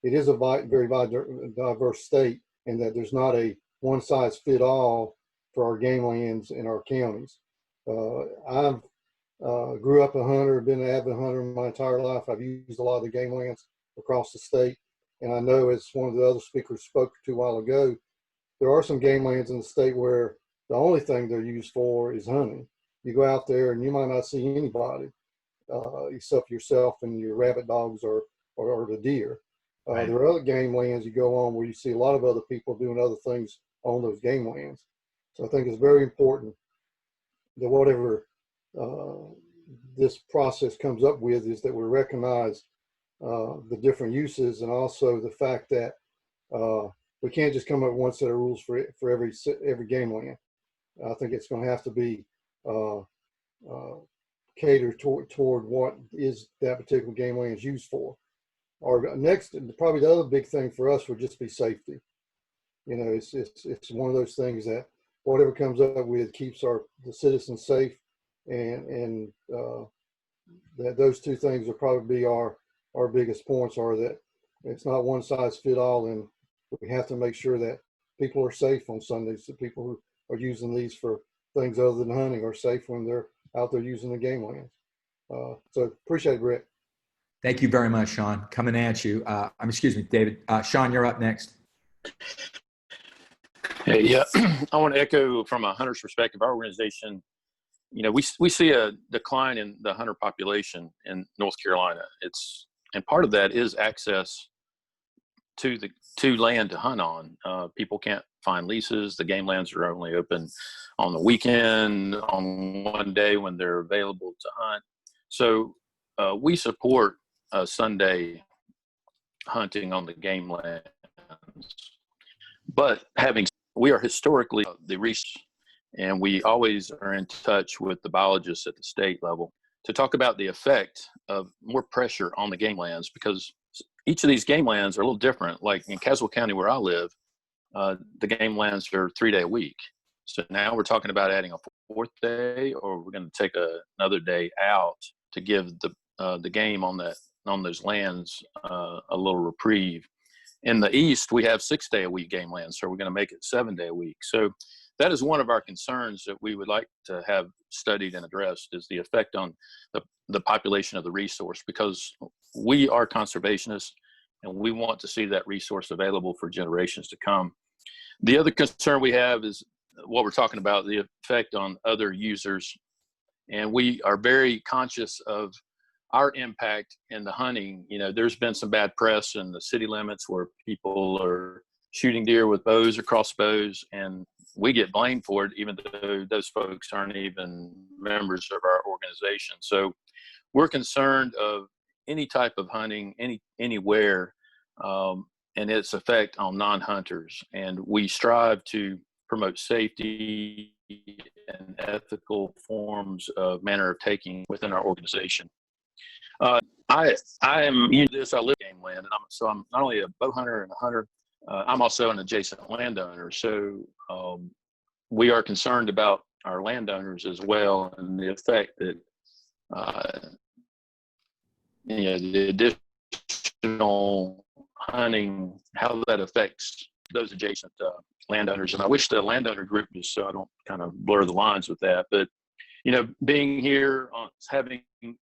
it is a very diverse state, and that there's not a one-size-fit-all for our game lands in our counties. I've grew up a hunter, been an avid hunter my entire life. I've used a lot of the game lands across the state, and I know, as one of the other speakers spoke to a while ago, there are some game lands in the state where the only thing they're used for is hunting. You go out there and you might not see anybody except yourself and your rabbit dogs or the deer. Right. There are other game lands you go on where you see a lot of other people doing other things on those game lands. So I think it's very important that whatever this process comes up with is that we recognize the different uses, and also the fact that we can't just come up with one set of rules for every game land. I think it's going to have to be catered toward what is that particular game land is used for. Our next, probably the other big thing for us would just be safety. You know, it's one of those things that whatever comes up with keeps the citizens safe, and that those two things will probably be our biggest points, are that it's not one size fit all, and we have to make sure that people are safe on Sundays. The people who are using these for things other than hunting are safe when they're out there using the game lands. So appreciate it, Brett. Thank you very much, Sean. Coming at you. Excuse me, David. Sean, you're up next. Hey, yeah, I want to echo from a hunter's perspective. Our organization, we see a decline in the hunter population in North Carolina. And part of that is access to land to hunt on. People can't find leases. The game lands are only open on the weekend, on one day when they're available to hunt. So we support Sunday hunting on the game lands. But we are historically the research, and we always are in touch with the biologists at the state level to talk about the effect of more pressure on the game lands, because each of these game lands are a little different. Like in Caswell County, where I live, the game lands are 3-day a week. So now we're talking about adding a fourth day, or we're going to take another day out to give the game on those lands a little reprieve. In the East, we have 6-day a week game lands, so we're going to make it 7-day a week. So that is one of our concerns that we would like to have studied and addressed, is the effect on the population of the resource, because we are conservationists and we want to see that resource available for generations to come. The other concern we have is what we're talking about, the effect on other users. And we are very conscious of our impact in the hunting. There's been some bad press in the city limits where people are shooting deer with bows or crossbows, and we get blamed for it, even though those folks aren't even members of our organization. So we're concerned of any type of hunting, anywhere, and its effect on non-hunters. And we strive to promote safety and ethical forms of manner of taking within our organization. I am this. I live in game land, and I'm not only a bow hunter and a hunter. I'm also an adjacent landowner. So we are concerned about our landowners as well, and the effect that the additional hunting, how that affects those adjacent landowners. And I wish the landowner group, just so I don't kind of blur the lines with that, but being here, having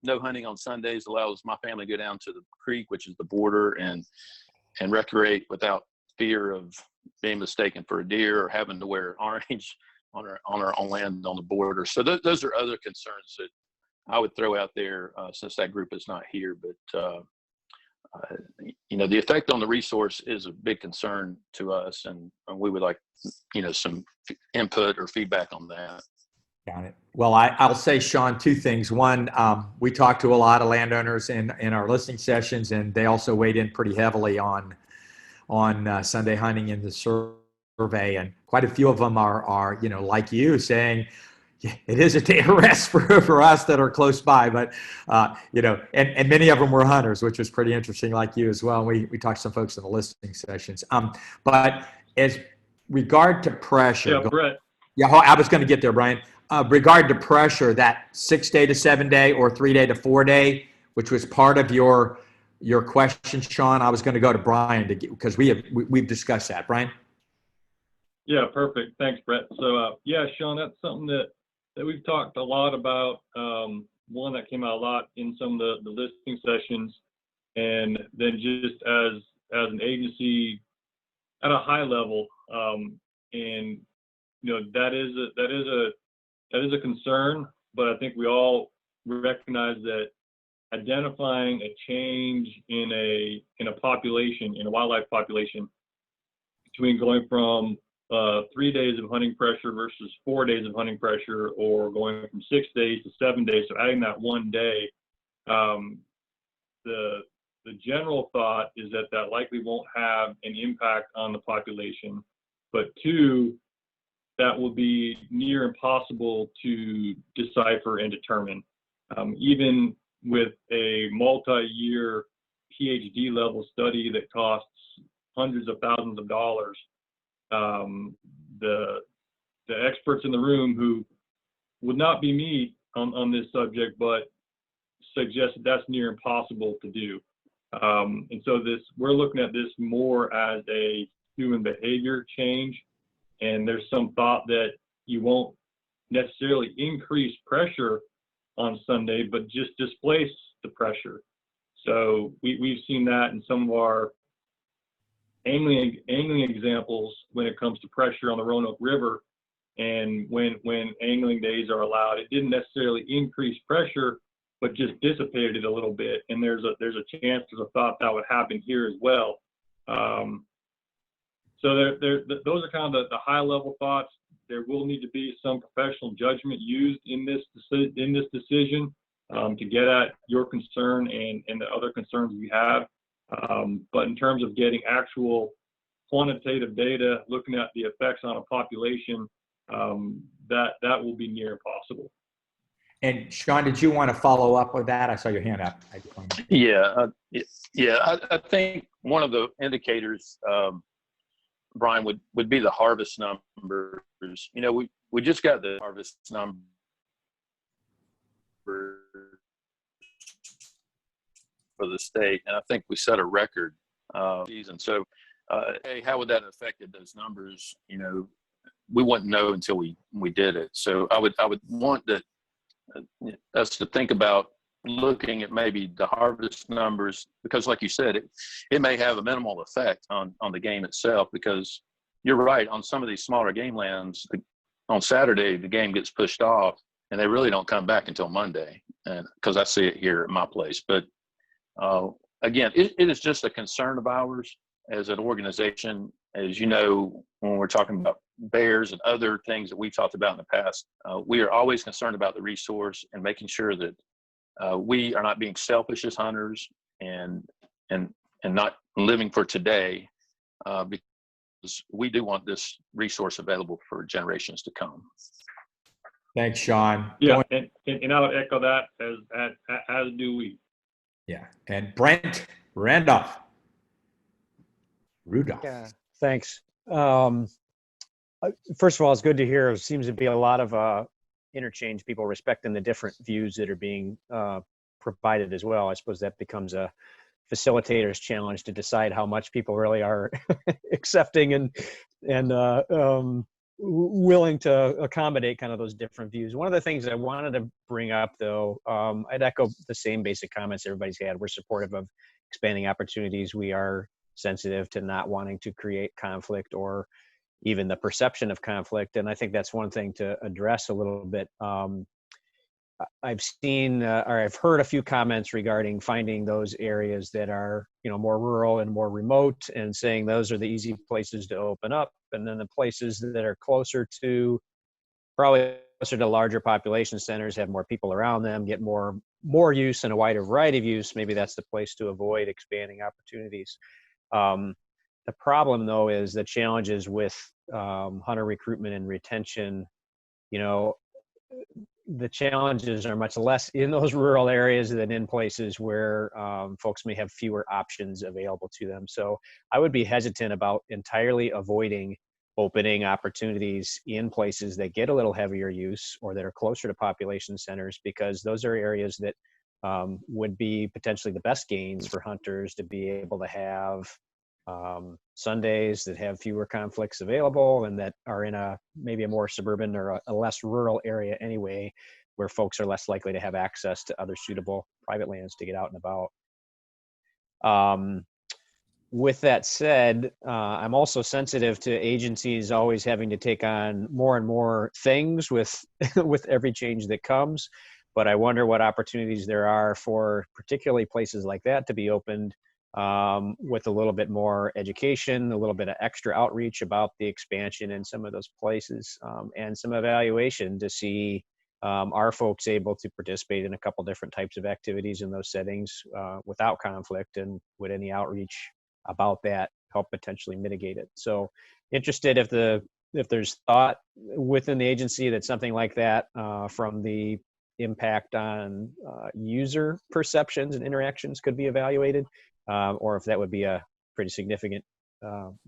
no hunting on Sundays allows my family to go down to the creek, which is the border, and recreate without fear of being mistaken for a deer or having to wear orange on our own land on the border. So those are other concerns that I would throw out there since that group is not here. But the effect on the resource is a big concern to us, and we would like some input or feedback on that. Got it. Well, I'll say, Sean, two things. One, we talked to a lot of landowners in our listening sessions, and they also weighed in pretty heavily on Sunday hunting in the survey. And quite a few of them are like you, saying it is a day of rest for us that are close by. But, and many of them were hunters, which was pretty interesting, like you as well. We talked to some folks in the listening sessions. But as regard to pressure. Yeah, Brett. Yeah, I was going to get there, Brian. Regard to pressure, that 6-day to 7-day or 3-day to 4-day, which was part of your question, Sean. I was going to go to Brian because we've discussed that. Brian. Yeah, perfect. Thanks, Brett. So yeah, Sean, that's something that we've talked a lot about. One that came out a lot in some of the listening sessions, and then just as an agency at a high level, and that is a concern, but I think we all recognize that identifying a change in a population, in a wildlife population, between going from 3 days of hunting pressure versus 4 days of hunting pressure, or going from 6 days to 7 days, so adding that 1 day, the general thought is that likely won't have an impact on the population, but two, that will be near impossible to decipher and determine. Even with a multi-year PhD level study that costs hundreds of thousands of dollars, the experts in the room, who would not be me on this subject, but suggest that's near impossible to do. And so we're looking at this more as a human behavior change. And there's some thought that you won't necessarily increase pressure on Sunday, but just displace the pressure. So we've seen that in some of our angling examples when it comes to pressure on the Roanoke River. And when angling days are allowed, it didn't necessarily increase pressure, but just dissipated it a little bit. And there's a chance, there's a thought that would happen here as well. So those are kind of the high level thoughts. There will need to be some professional judgment used in this decision to get at your concern and the other concerns we have. But in terms of getting actual quantitative data, looking at the effects on a population, that will be near impossible. And Sean, did you want to follow up with that? I saw your hand up. Yeah, I think one of the indicators, Brian, would be the harvest numbers. You know, we just got the harvest numbers for the state, and I think we set a record season. So, hey, how would that have affected those numbers? You know, we wouldn't know until we did it. So I would want us to think about looking at maybe the harvest numbers, because like you said, it may have a minimal effect on the game itself, because you're right, on some of these smaller game lands, on Saturday, the game gets pushed off and they really don't come back until Monday. And because I see it here at my place. But again, it is just a concern of ours as an organization. As you know, when we're talking about bears and other things that we've talked about in the past, we are always concerned about the resource and making sure that we are not being selfish as hunters and not living for today, because we do want this resource available for generations to come. Thanks, Sean. Yeah, and I would echo that as do we. Yeah, and Brent Randolph. Rudolph. Yeah, thanks. First of all, it's good to hear. There seems to be a lot of interchange, people respecting the different views that are being provided as well. I suppose that becomes a facilitator's challenge to decide how much people really are accepting and willing to accommodate kind of those different views. One of the things I wanted to bring up, though, I'd echo the same basic comments everybody's had. We're supportive of expanding opportunities. We are sensitive to not wanting to create conflict or even the perception of conflict. And I think that's one thing to address a little bit. I've seen or I've heard a few comments regarding finding those areas that are, more rural and more remote, and saying those are the easy places to open up. And then the places that are closer to, probably closer to larger population centers, have more people around them, get more use and a wider variety of use. Maybe that's the place to avoid expanding opportunities. The problem, though, is the challenges with hunter recruitment and retention. The challenges are much less in those rural areas than in places where folks may have fewer options available to them. So I would be hesitant about entirely avoiding opening opportunities in places that get a little heavier use or that are closer to population centers, because those are areas that would be potentially the best gains for hunters to be able to have Sundays that have fewer conflicts available and that are in maybe a more suburban or a less rural area anyway, where folks are less likely to have access to other suitable private lands to get out and about. With that said, I'm also sensitive to agencies always having to take on more and more things with with every change that comes. But I wonder what opportunities there are for particularly places like that to be opened with a little bit more education, a little bit of extra outreach about the expansion in some of those places, and some evaluation to see, are folks able to participate in a couple different types of activities in those settings without conflict, and would any outreach about that help potentially mitigate it? So interested if there's thought within the agency that something like that from the impact on user perceptions and interactions could be evaluated, or if that would be a pretty significant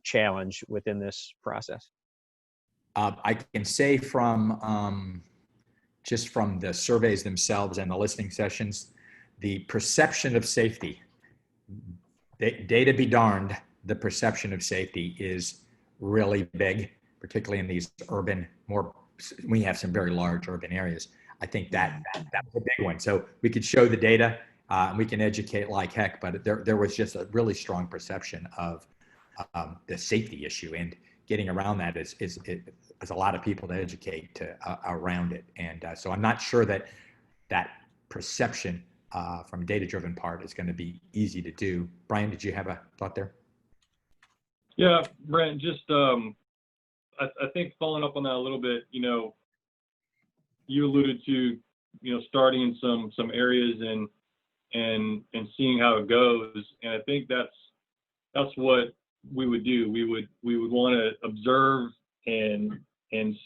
challenge within this process. I can say from just from the surveys themselves and the listening sessions, the perception of safety, data be darned, the perception of safety is really big, particularly in these urban, we have some very large urban areas. I think that was a big one. So we could show the data and we can educate like heck, but there was just a really strong perception of the safety issue, and getting around that is a lot of people to educate around it. And so I'm not sure that perception from a data-driven part is going to be easy to do. Brian, did you have a thought there? Yeah, Brent, just I think following up on that a little bit, you alluded to, starting in some areas and seeing how it goes. And I think that's what we would do. We would want to observe and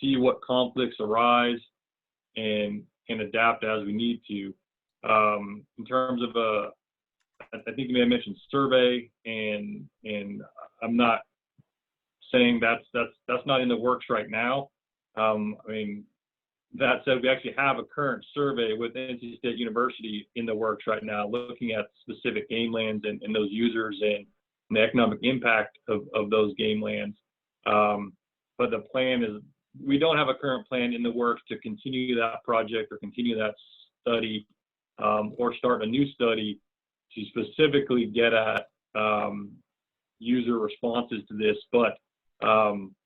see what conflicts arise and adapt as we need to. In terms of I think you may have mentioned survey, and I'm not saying that's not in the works right now. I mean, that said, we actually have a current survey with NC State University in the works right now, looking at specific game lands and those users and the economic impact of those game lands. But the plan is, we don't have a current plan in the works to continue that project or continue that study, or start a new study to specifically get at user responses to this. But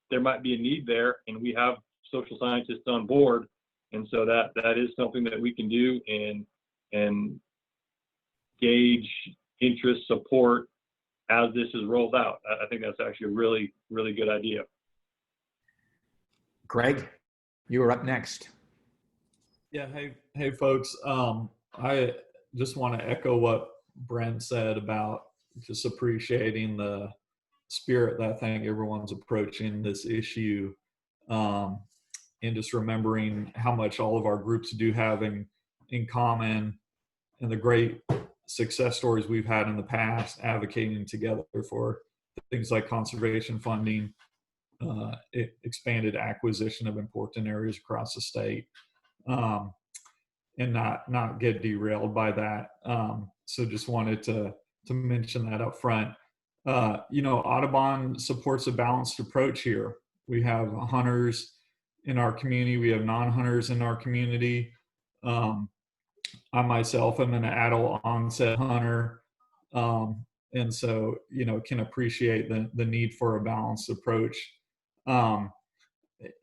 there might be a need there, and we have social scientists on board, and so that is something that we can do and gauge interest, support as this is rolled out. I think that's actually a really, really good idea. Greg, you are up next. Yeah, hey folks. I just want to echo what Brent said about just appreciating the spirit that I think everyone's approaching this issue, and just remembering how much all of our groups do have in common, and the great success stories we've had in the past advocating together for things like conservation funding, expanded acquisition of important areas across the state, and not get derailed by that. So just wanted to mention that up front. Audubon supports a balanced approach here. We have hunters in our community. We have non-hunters in our community. I myself am an adult onset hunter. And so, can appreciate the need for a balanced approach.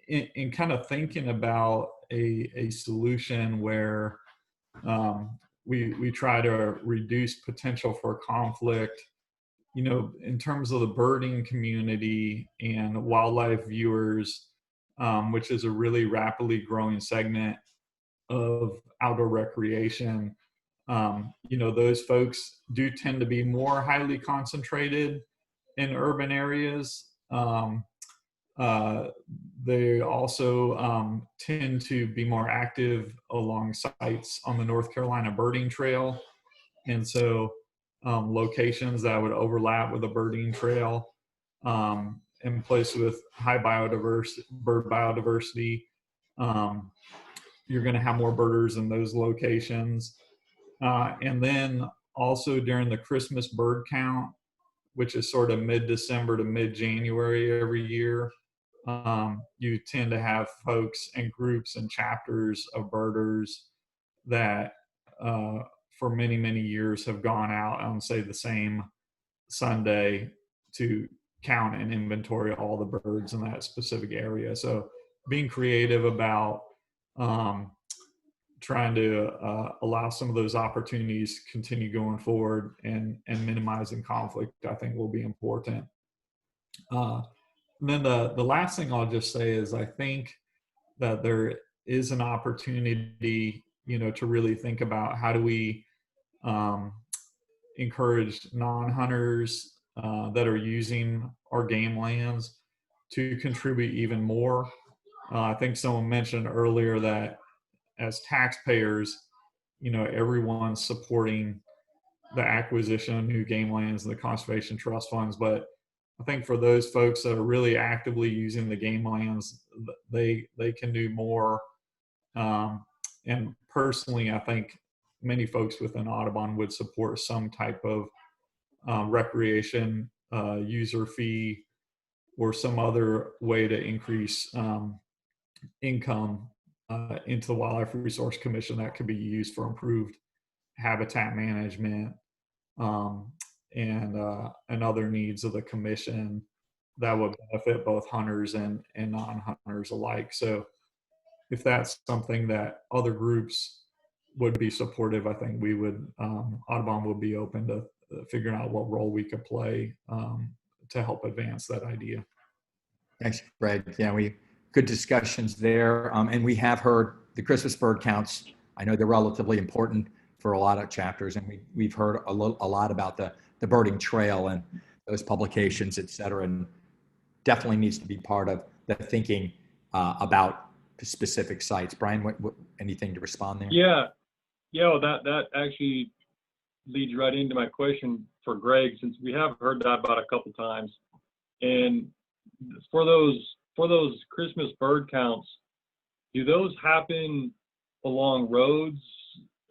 In kind of thinking about a solution where we try to reduce potential for conflict, in terms of the birding community and wildlife viewers, which is a really rapidly growing segment of outdoor recreation. Those folks do tend to be more highly concentrated in urban areas. They also tend to be more active along sites on the North Carolina Birding Trail. And so locations that would overlap with a birding trail in place with high bird biodiversity, you're going to have more birders in those locations. And then also during the Christmas bird count, which is sort of mid-December to mid-January every year, you tend to have folks and groups and chapters of birders that for many, many years have gone out on, say, the same Sunday to count and inventory all the birds in that specific area. So being creative about trying to allow some of those opportunities to continue going forward and minimizing conflict, I think, will be important. And then the last thing I'll just say is I think that there is an opportunity, to really think about how do we encourage non-hunters that are using our game lands to contribute even more. I think someone mentioned earlier that as taxpayers, everyone's supporting the acquisition of new game lands and the conservation trust funds. But I think for those folks that are really actively using the game lands, they can do more. And personally, I think many folks within Audubon would support some type of recreation user fee or some other way to increase income into the Wildlife Resource Commission that could be used for improved habitat management and other needs of the commission that would benefit both hunters and non-hunters alike. So if that's something that other groups would be supportive, I think we would, Audubon would be open to figuring out what role we could play to help advance that idea. Thanks, Greg. Yeah, good discussions there. And we have heard the Christmas bird counts. I know they're relatively important for a lot of chapters, and we've heard a lot about the birding trail and those publications, et cetera, and definitely needs to be part of the thinking about specific sites. Brian, what anything to respond there? Yeah, well, that actually leads right into my question for Greg, since we have heard that about a couple times. And for those Christmas bird counts, do those happen along roads?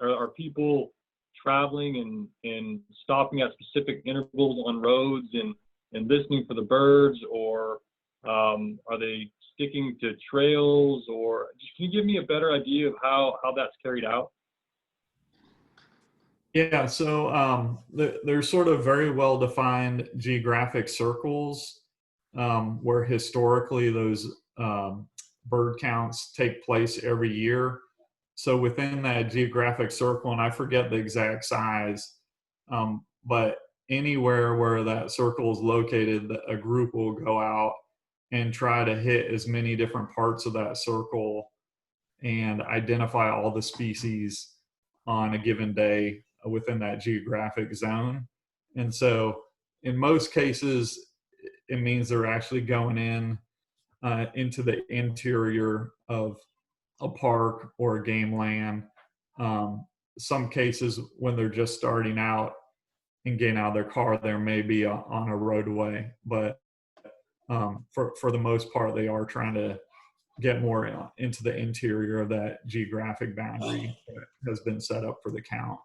Are people traveling and stopping at specific intervals on roads and listening for the birds, or are they sticking to trails? Or can you give me a better idea of how that's carried out? Yeah, so there's sort of very well-defined geographic circles where historically those bird counts take place every year. So within that geographic circle, and I forget the exact size, but anywhere where that circle is located, a group will go out and try to hit as many different parts of that circle and identify all the species on a given day within that geographic zone. And so in most cases, it means they're actually going into the interior of a park or a game land. Some cases when they're just starting out and getting out of their car, there may be on a roadway, but for the most part, they are trying to get more into the interior of that geographic boundary that has been set up for the count.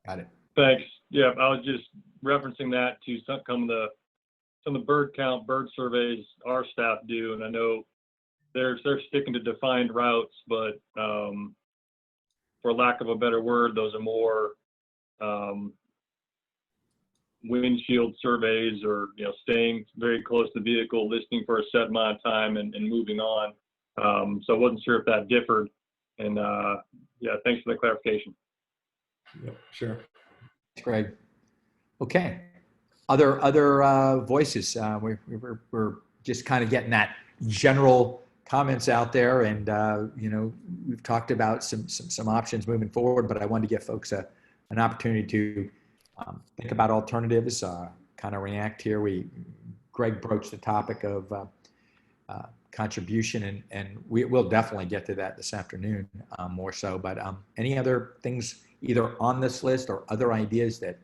Got it. Thanks. Yeah, I was just referencing that to some of the bird surveys our staff do, and I know they're sticking to defined routes, but for lack of a better word, those are more windshield surveys, or staying very close to the vehicle, listening for a set amount of time and moving on. So I wasn't sure if that differed, and yeah, thanks for the clarification. Yep, sure. Thanks, Greg. Okay. Other voices. We're just kind of getting that general comments out there, and we've talked about some options moving forward, but I wanted to give folks an opportunity to think about alternatives, kind of react here. Greg broached the topic of contribution, and we'll definitely get to that this afternoon more so. But any other things either on this list or other ideas that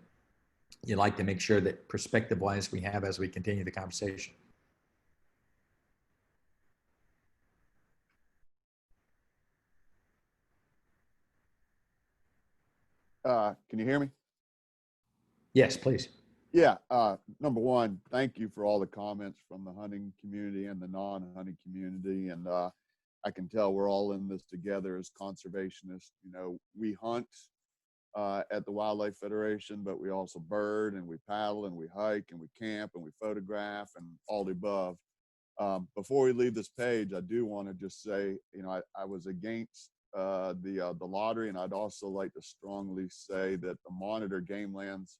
you'd like to make sure that perspective-wise we have as we continue the conversation? Can you hear me? Yes, please. Yeah. Number one, thank you for all the comments from the hunting community and the non-hunting community. And I can tell we're all in this together as conservationists. We hunt at the Wildlife Federation, but we also bird, and we paddle, and we hike, and we camp, and we photograph, and all the above. Before we leave this page, I do want to just say, I was against the lottery, and I'd also like to strongly say that the monitor game lands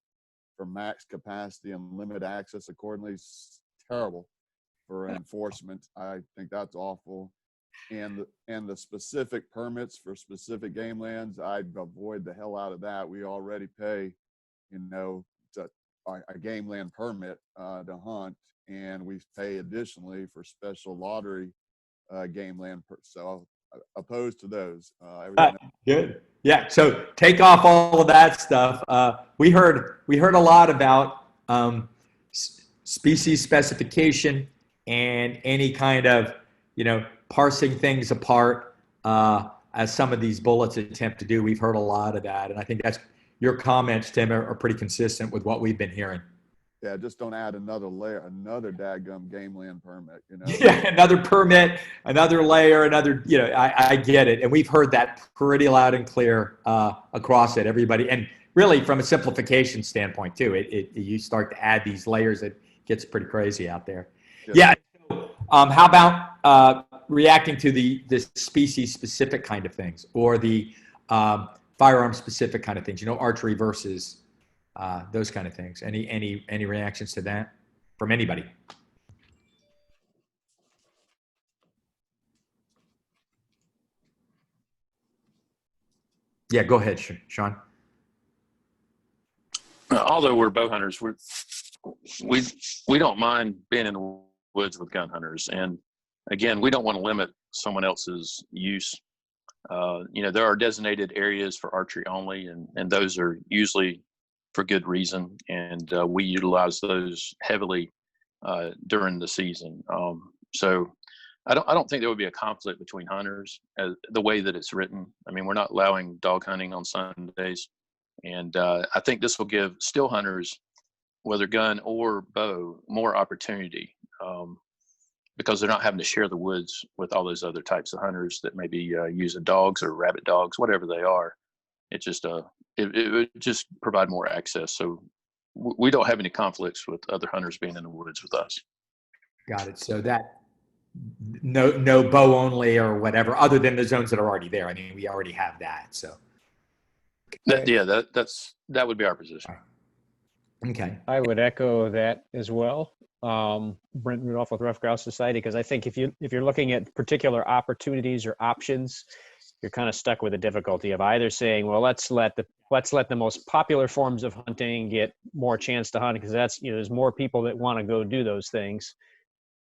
for max capacity and limit access accordingly is terrible for enforcement. I think that's awful. And the specific permits for specific game lands, I'd avoid the hell out of that. We already pay, a game land permit to hunt, and we pay additionally for special lottery game land. So opposed to those. Good. Yeah. So take off all of that stuff. We heard a lot about species specification and any kind of parsing things apart, as some of these bullets attempt to do. We've heard a lot of that, and I think that's your comments, Tim, are pretty consistent with what we've been hearing. Yeah, just don't add another layer, another dadgum game land permit, you know? Yeah, another permit, another layer, another, I get it. And we've heard that pretty loud and clear across it, everybody. And really from a simplification standpoint too, you start to add these layers, it gets pretty crazy out there. Yes. Yeah. How about reacting to the species specific kind of things or the firearm specific kind of things, archery versus those kind of things. Any reactions to that from anybody? Yeah, go ahead, Sean. Although we're bow hunters, we don't mind being in the woods with gun hunters. And again, we don't want to limit someone else's use. There are designated areas for archery only, and those are usually for good reason. And we utilize those heavily during the season. So I don't think there would be a conflict between hunters the way that it's written. I mean, we're not allowing dog hunting on Sundays. And I think this will give still hunters, whether gun or bow, more opportunity because they're not having to share the woods with all those other types of hunters that may be using dogs or rabbit dogs, whatever they are. It just it would just provide more access. So we don't have any conflicts with other hunters being in the woods with us. Got it. So that no bow only or whatever, other than the zones that are already there. I mean, we already have that. So that would be our position. Okay. I would echo that as well. Brent Rudolph with Rough Grouse Society, because I think if you're looking at particular opportunities or options, you're kind of stuck with the difficulty of either saying, well, let's let the most popular forms of hunting get more chance to hunt because that's, there's more people that want to go do those things.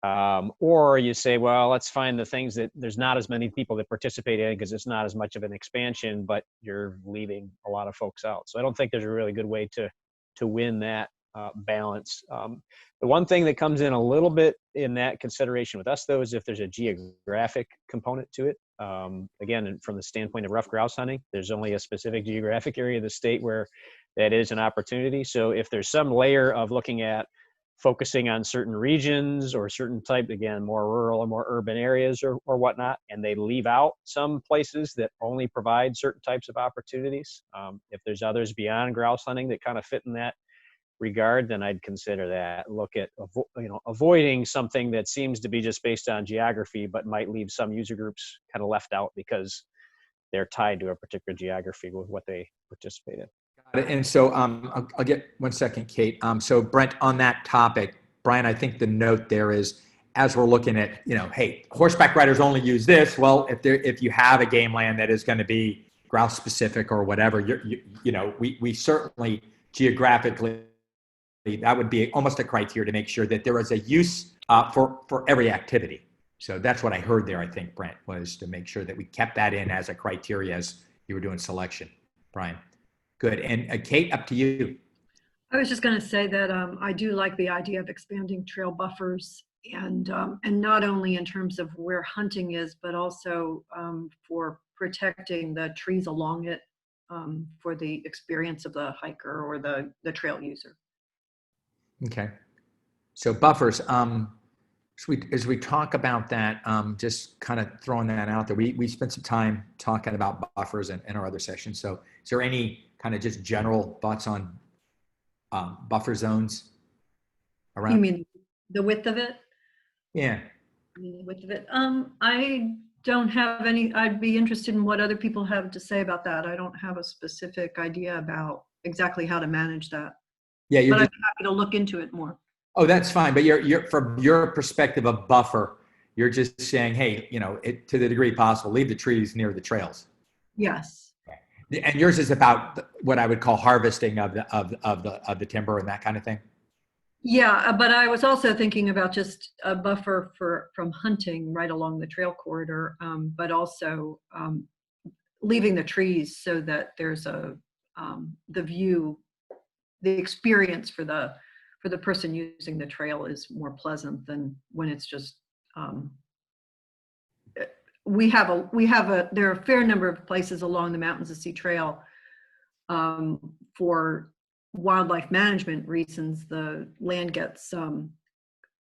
Or you say, well, let's find the things that there's not as many people that participate in because it's not as much of an expansion, but you're leaving a lot of folks out. So I don't think there's a really good way to win that balance. The one thing that comes in a little bit in that consideration with us, though, is if there's a geographic component to it. Again, from the standpoint of rough grouse hunting, there's only a specific geographic area of the state where that is an opportunity. So if there's some layer of looking at focusing on certain regions or certain type, again, more rural or more urban areas or whatnot, and they leave out some places that only provide certain types of opportunities. If there's others beyond grouse hunting that kind of fit in that regard, then I'd consider that. Look at avoiding something that seems to be just based on geography, but might leave some user groups kind of left out because they're tied to a particular geography with what they participate in. And so I'll get 1 second, Kate. So Brent, on that topic, Brian, I think the note there is, as we're looking at, hey, horseback riders only use this. Well, if you have a game land that is going to be grouse specific or whatever, we certainly geographically, that would be almost a criteria to make sure that there is a use for every activity. So that's what I heard there, I think, Brent, was to make sure that we kept that in as a criteria as you were doing selection. Brian. Good. And Kate, up to you. I was just going to say that I do like the idea of expanding trail buffers and not only in terms of where hunting is, but also for protecting the trees along it for the experience of the hiker or the trail user. Okay. So buffers, as we talk about that, just kind of throwing that out there, we spent some time talking about buffers in our other sessions. So is there any kind of just general thoughts on buffer zones around? You mean the width of it? Yeah. The width of it. I don't have any. I'd be interested in what other people have to say about that. I don't have a specific idea about exactly how to manage that. Yeah, but I'd be happy to look into it more. Oh, that's fine. But you're from your perspective of buffer, you're just saying, hey, to the degree possible, leave the trees near the trails. Yes. And yours is about what I would call harvesting of the timber and that kind of thing. Yeah, but I was also thinking about just a buffer from hunting right along the trail corridor, but also leaving the trees so that there's the view, the experience for the person using the trail is more pleasant than when it's just. There are a fair number of places along the Mountains of Sea Trail for wildlife management reasons, the land gets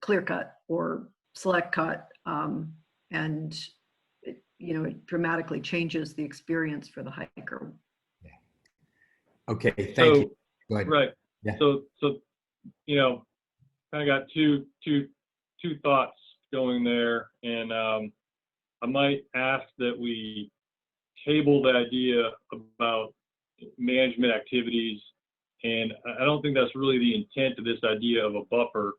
clear cut or select cut, and it dramatically changes the experience for the hiker. Okay, thank So, you. Go ahead. Right. Yeah. So kind of got two thoughts going there, and I might ask that we table the idea about management activities, and I don't think that's really the intent of this idea of a buffer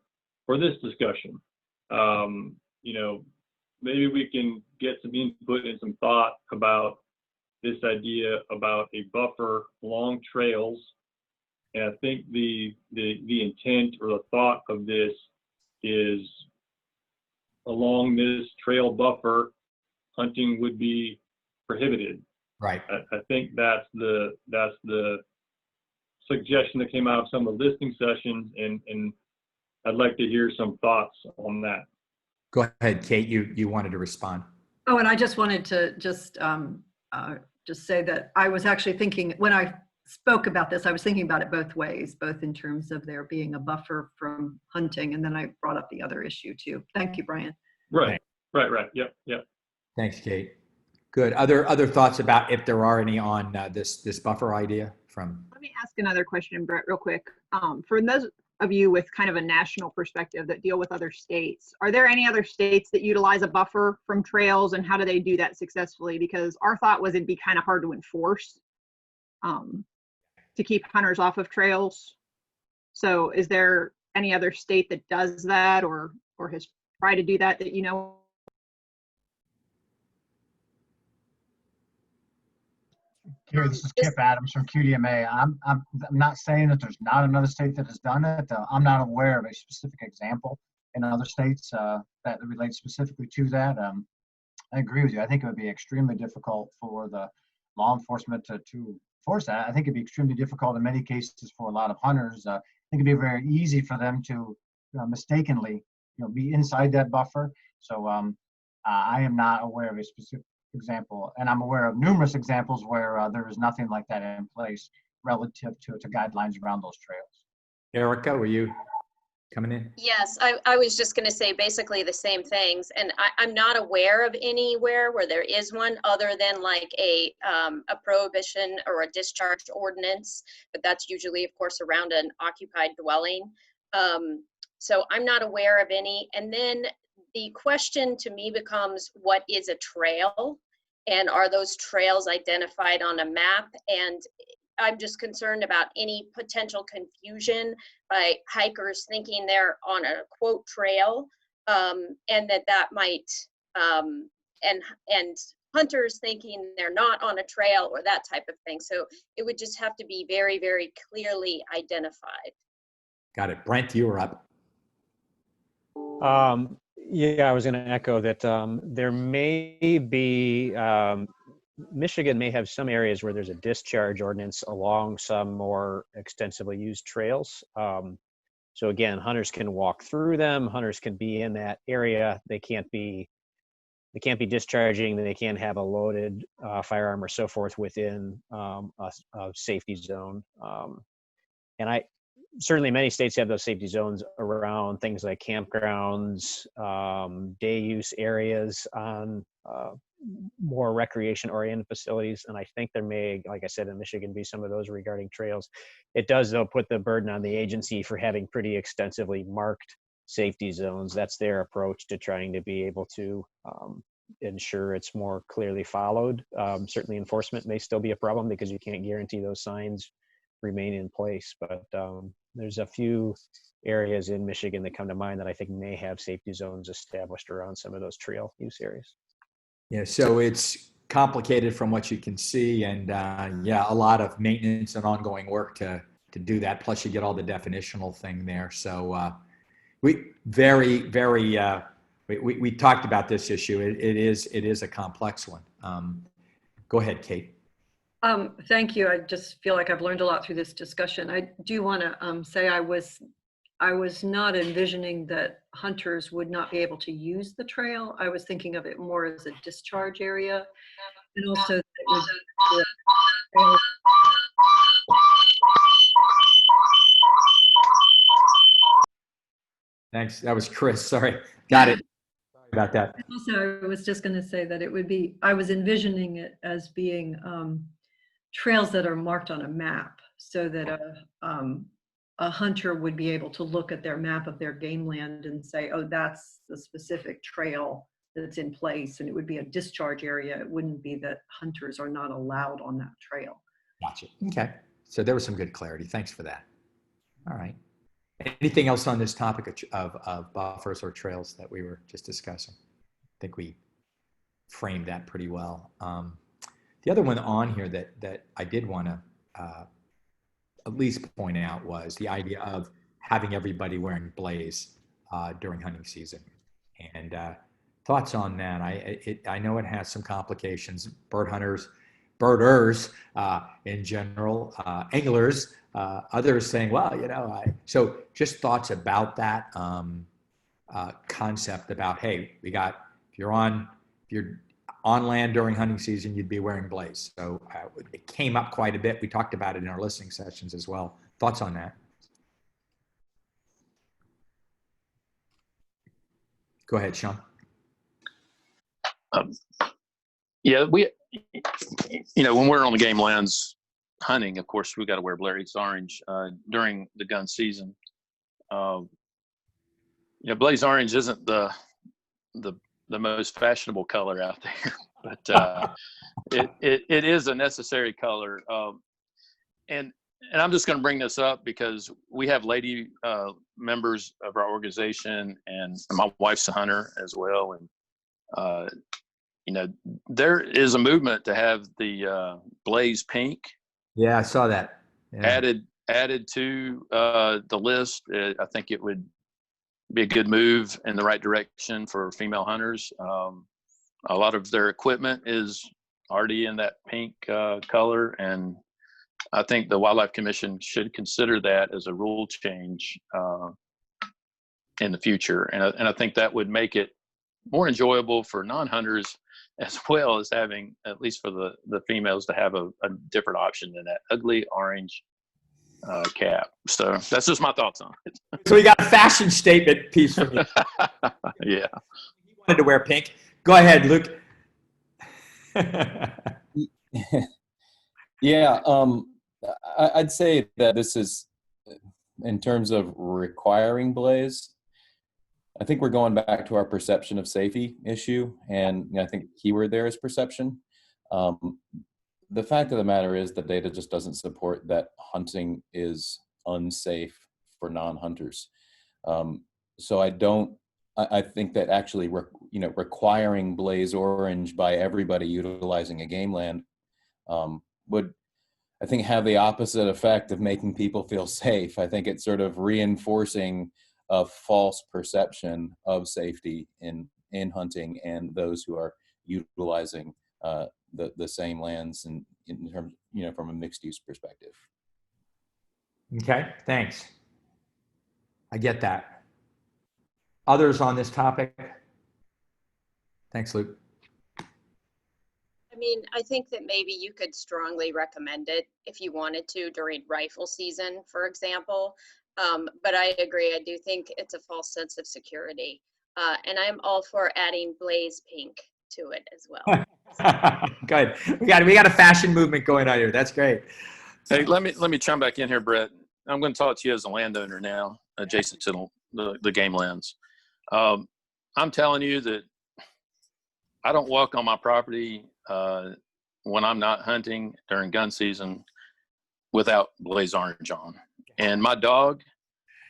for this discussion. Maybe we can get some input and some thought about this idea about a buffer along trails. And I think the intent or the thought of this is along this trail buffer, hunting would be prohibited. Right. I think that's the suggestion that came out of some of the listening sessions, and I'd like to hear some thoughts on that. Go ahead, Kate. You wanted to respond. Oh, and I just wanted to just say that I was actually thinking, when I spoke about this, I was thinking about it both ways, both in terms of there being a buffer from hunting, and then I brought up the other issue too. Thank you, Brian. Right. Yep. Thanks, Kate. Good. Other thoughts about if there are any on this buffer idea from? Let me ask another question, Brett, real quick. For those of you with kind of a national perspective that deal with other states, are there any other states that utilize a buffer from trails, and how do they do that successfully? Because our thought was it'd be kind of hard to enforce to keep hunters off of trails. So is there any other state that does that or has tried to do that you know? Gary, this is Kip Adams from QDMA. I'm not saying that there's not another state that has done it. I'm not aware of a specific example in other states that relates specifically to that. I agree with you. I think it would be extremely difficult for the law enforcement to enforce that. I think it'd be extremely difficult in many cases for a lot of hunters. I think it'd be very easy for them to mistakenly be inside that buffer. So I am not aware of a specific example, and I'm aware of numerous examples where there is nothing like that in place relative to guidelines around those trails. Erica, were you coming in? Yes, I was just going to say basically the same things, and I'm not aware of anywhere where there is one other than like a prohibition or a discharge ordinance, but that's usually, of course, around an occupied dwelling. So I'm not aware of any. And then the question to me becomes, what is a trail? And are those trails identified on a map? And I'm just concerned about any potential confusion by hikers thinking they're on a quote trail, and that might, and hunters thinking they're not on a trail or that type of thing. So it would just have to be very, very clearly identified. Got it. Brent, you were up. Yeah, I was going to echo that. There may be, Michigan may have some areas where there's a discharge ordinance along some more extensively used trails. So again, hunters can walk through them. Hunters can be in that area. They can't be discharging. They can't have a loaded firearm or so forth within a safety zone. And certainly many states have those safety zones around things like campgrounds, day use areas on more recreation oriented facilities. And I think there may, like I said, in Michigan, be some of those regarding trails. It does, though, put the burden on the agency for having pretty extensively marked safety zones. That's their approach to trying to be able to ensure it's more clearly followed. Certainly enforcement may still be a problem because you can't guarantee those signs remain in place, but there's a few areas in Michigan that come to mind that I think may have safety zones established around some of those trail use areas. Yeah, so it's complicated from what you can see, and a lot of maintenance and ongoing work to do that. Plus, you get all the definitional thing there. So we talked about this issue. It is a complex one. Go ahead, Kate. Thank you. I just feel like I've learned a lot through this discussion. I do want to say I was not envisioning that hunters would not be able to use the trail. I was thinking of it more as a discharge area, and also that it would Thanks. That was Chris. Sorry. Got it. Sorry about that. Also, I was just going to say that it would be, I was envisioning it as being trails that are marked on a map so that a hunter would be able to look at their map of their game land and say, oh, that's the specific trail that's in place, and it would be a discharge area. It wouldn't be that hunters are not allowed on that trail. Gotcha. Okay. So there was some good clarity. Thanks for that. All right. Anything else on this topic of buffers or trails that we were just discussing? I think we framed that pretty well. The other one on here that I did want to at least point out was the idea of having everybody wearing blaze during hunting season. And thoughts on that? I know it has some complications. Birders in general, anglers, others saying, well, you know, so just thoughts about that concept about, hey, if you're on land during hunting season, you'd be wearing blaze. So it came up quite a bit. We talked about it in our listening sessions as well. Thoughts on that? Go ahead, Sean. Yeah, when we're on the game lands hunting, of course, we got to wear blaze orange during the gun season. Blaze orange isn't the most fashionable color out there, but it is a necessary color. And I'm just going to bring this up because we have lady members of our organization, and my wife's a hunter as well, and there is a movement to have the blaze pink. Yeah, I saw that. Yeah. Added to the list. I think it would be a good move in the right direction for female hunters. A lot of their equipment is already in that pink color, and I think the Wildlife Commission should consider that as a rule change in the future. And I think that would make it more enjoyable for non-hunters, as well as having, at least for the females, to have a different option than that ugly orange cap. So that's just my thoughts on it. So we got a fashion statement piece from you. Yeah. He wanted to wear pink. Go ahead, Luke. Yeah, I'd say that this is, in terms of requiring blaze, I think we're going back to our perception of safety issue, and I think the keyword there is perception. The fact of the matter is that data just doesn't support that hunting is unsafe for non-hunters. So I think that actually, requiring blaze orange by everybody utilizing a game land would, I think, have the opposite effect of making people feel safe. I think it's sort of reinforcing a false perception of safety in hunting and those who are utilizing the same lands in terms, from a mixed use perspective. Okay, thanks. I get that. Others on this topic? Thanks, Luke. I mean, I think that maybe you could strongly recommend it if you wanted to during rifle season, for example. But I agree. I do think it's a false sense of security. And I'm all for adding blaze pink to it as well. Good. We got a fashion movement going on here. That's great. Hey, let me chime back in here, Brett. I'm going to talk to you as a landowner now, adjacent to the game lands. I'm telling you that I don't walk on my property when I'm not hunting during gun season without blaze orange on. And my dog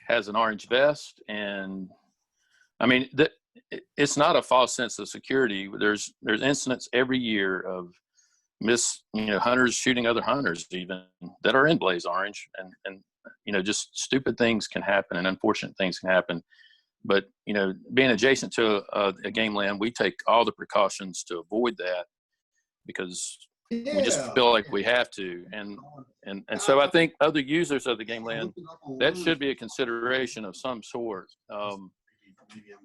has an orange vest, and I mean, it's not a false sense of security. There's incidents every year of hunters shooting other hunters even that are in blaze orange, and just stupid things can happen and unfortunate things can happen. But being adjacent to a game land, we take all the precautions to avoid that because we just feel like we have to. And so I think other users of the game land, that should be a consideration of some sort,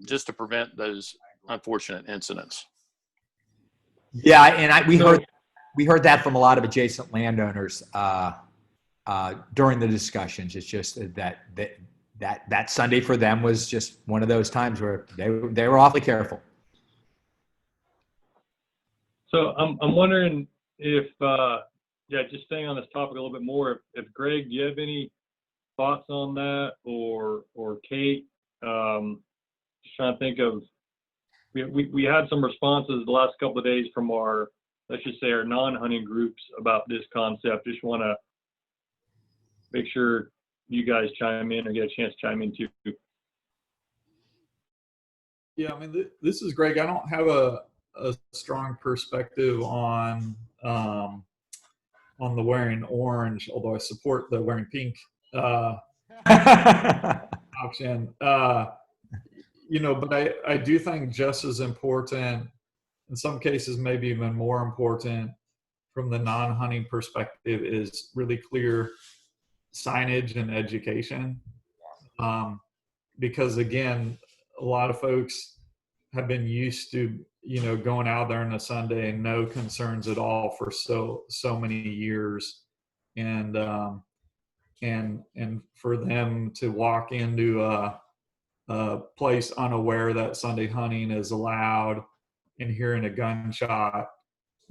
just to prevent those unfortunate incidents. Yeah, and we heard that from a lot of adjacent landowners during the discussions. It's just that that Sunday for them was just one of those times where they were awfully careful. So I'm wondering if, just staying on this topic a little bit more, if Greg, do you have any thoughts on that, or Kate? Just trying to think of, we had some responses the last couple of days from our, let's just say, our non-hunting groups about this concept. Just want to make sure you guys chime in or get a chance to chime in too. Yeah, I mean, this is Greg. I don't have a strong perspective on the wearing orange, although I support the wearing pink option. But I do think just as important, in some cases maybe even more important from the non-hunting perspective, is really clear signage and education. Because again, a lot of folks have been used to, going out there on a Sunday and no concerns at all for so many years. And for them to walk into a place unaware that Sunday hunting is allowed and hearing a gunshot,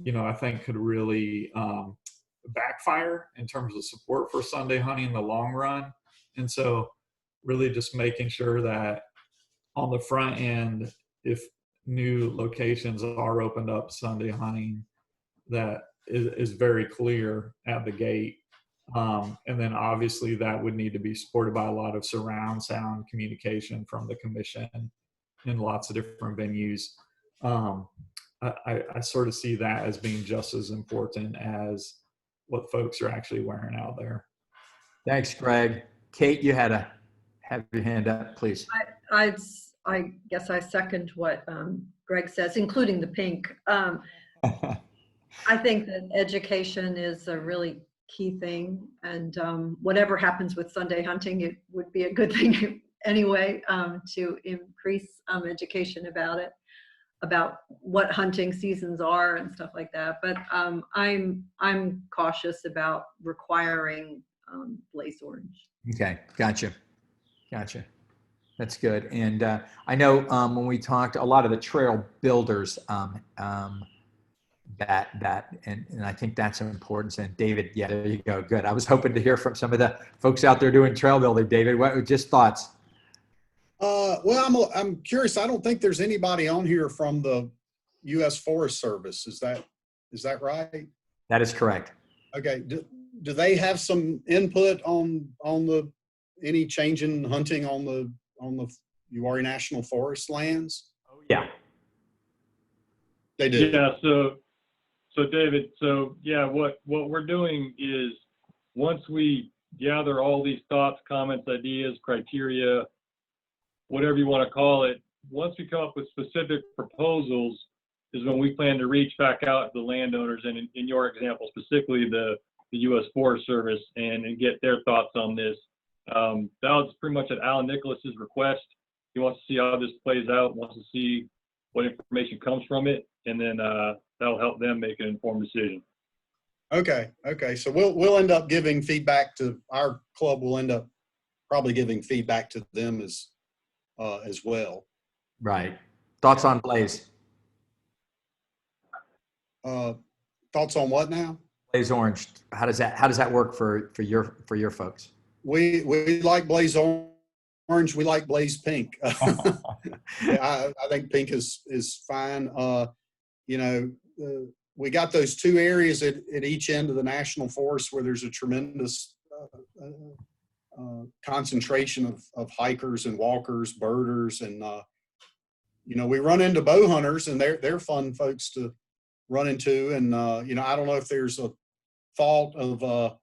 I think could really backfire in terms of support for Sunday hunting in the long run. And so really just making sure that on the front end, if new locations are opened up Sunday hunting, that is very clear at the gate. And then obviously that would need to be supported by a lot of surround sound communication from the commission in lots of different venues. I sort of see that as being just as important as what folks are actually wearing out there. Thanks, Greg. Kate, you had to have your hand up, please. I guess I second what Greg says, including the pink. I think that education is a really key thing, and whatever happens with Sunday hunting, it would be a good thing anyway, to increase education about it, about what hunting seasons are and stuff like that. But I'm cautious about requiring blaze orange. Okay, gotcha. That's good. And I know when we talked, a lot of the trail builders, and I think that's important. And David, yeah, there you go. Good. I was hoping to hear from some of the folks out there doing trail building. David, what just thoughts? Well, I'm curious. I don't think there's anybody on here from the U.S. Forest Service. Is that right? That is correct. Okay. Do they have some input on the any change in hunting on the Uwharrie National Forest lands? Yeah. They do. Yeah. So David, what we're doing is, once we gather all these thoughts, comments, ideas, criteria, whatever you want to call it, once we come up with specific proposals is when we plan to reach back out to the landowners, and in your example, specifically the U.S. Forest Service, and get their thoughts on this. That was pretty much at Alan Nicholas's request. He wants to see how this plays out, wants to see what information comes from it, and then that'll help them make an informed decision. Okay. So we'll end up giving feedback to our club. Will end up probably giving feedback to them as well. Right. Thoughts on blaze? Thoughts on what now? Blaze orange. How does that work for your folks? We like blaze orange. We like blaze pink. I think pink is fine. We got those two areas at each end of the national forest where there's a tremendous concentration of hikers and walkers, birders, and we run into bow hunters, and they're fun folks to run into. And I don't know if there's a thought of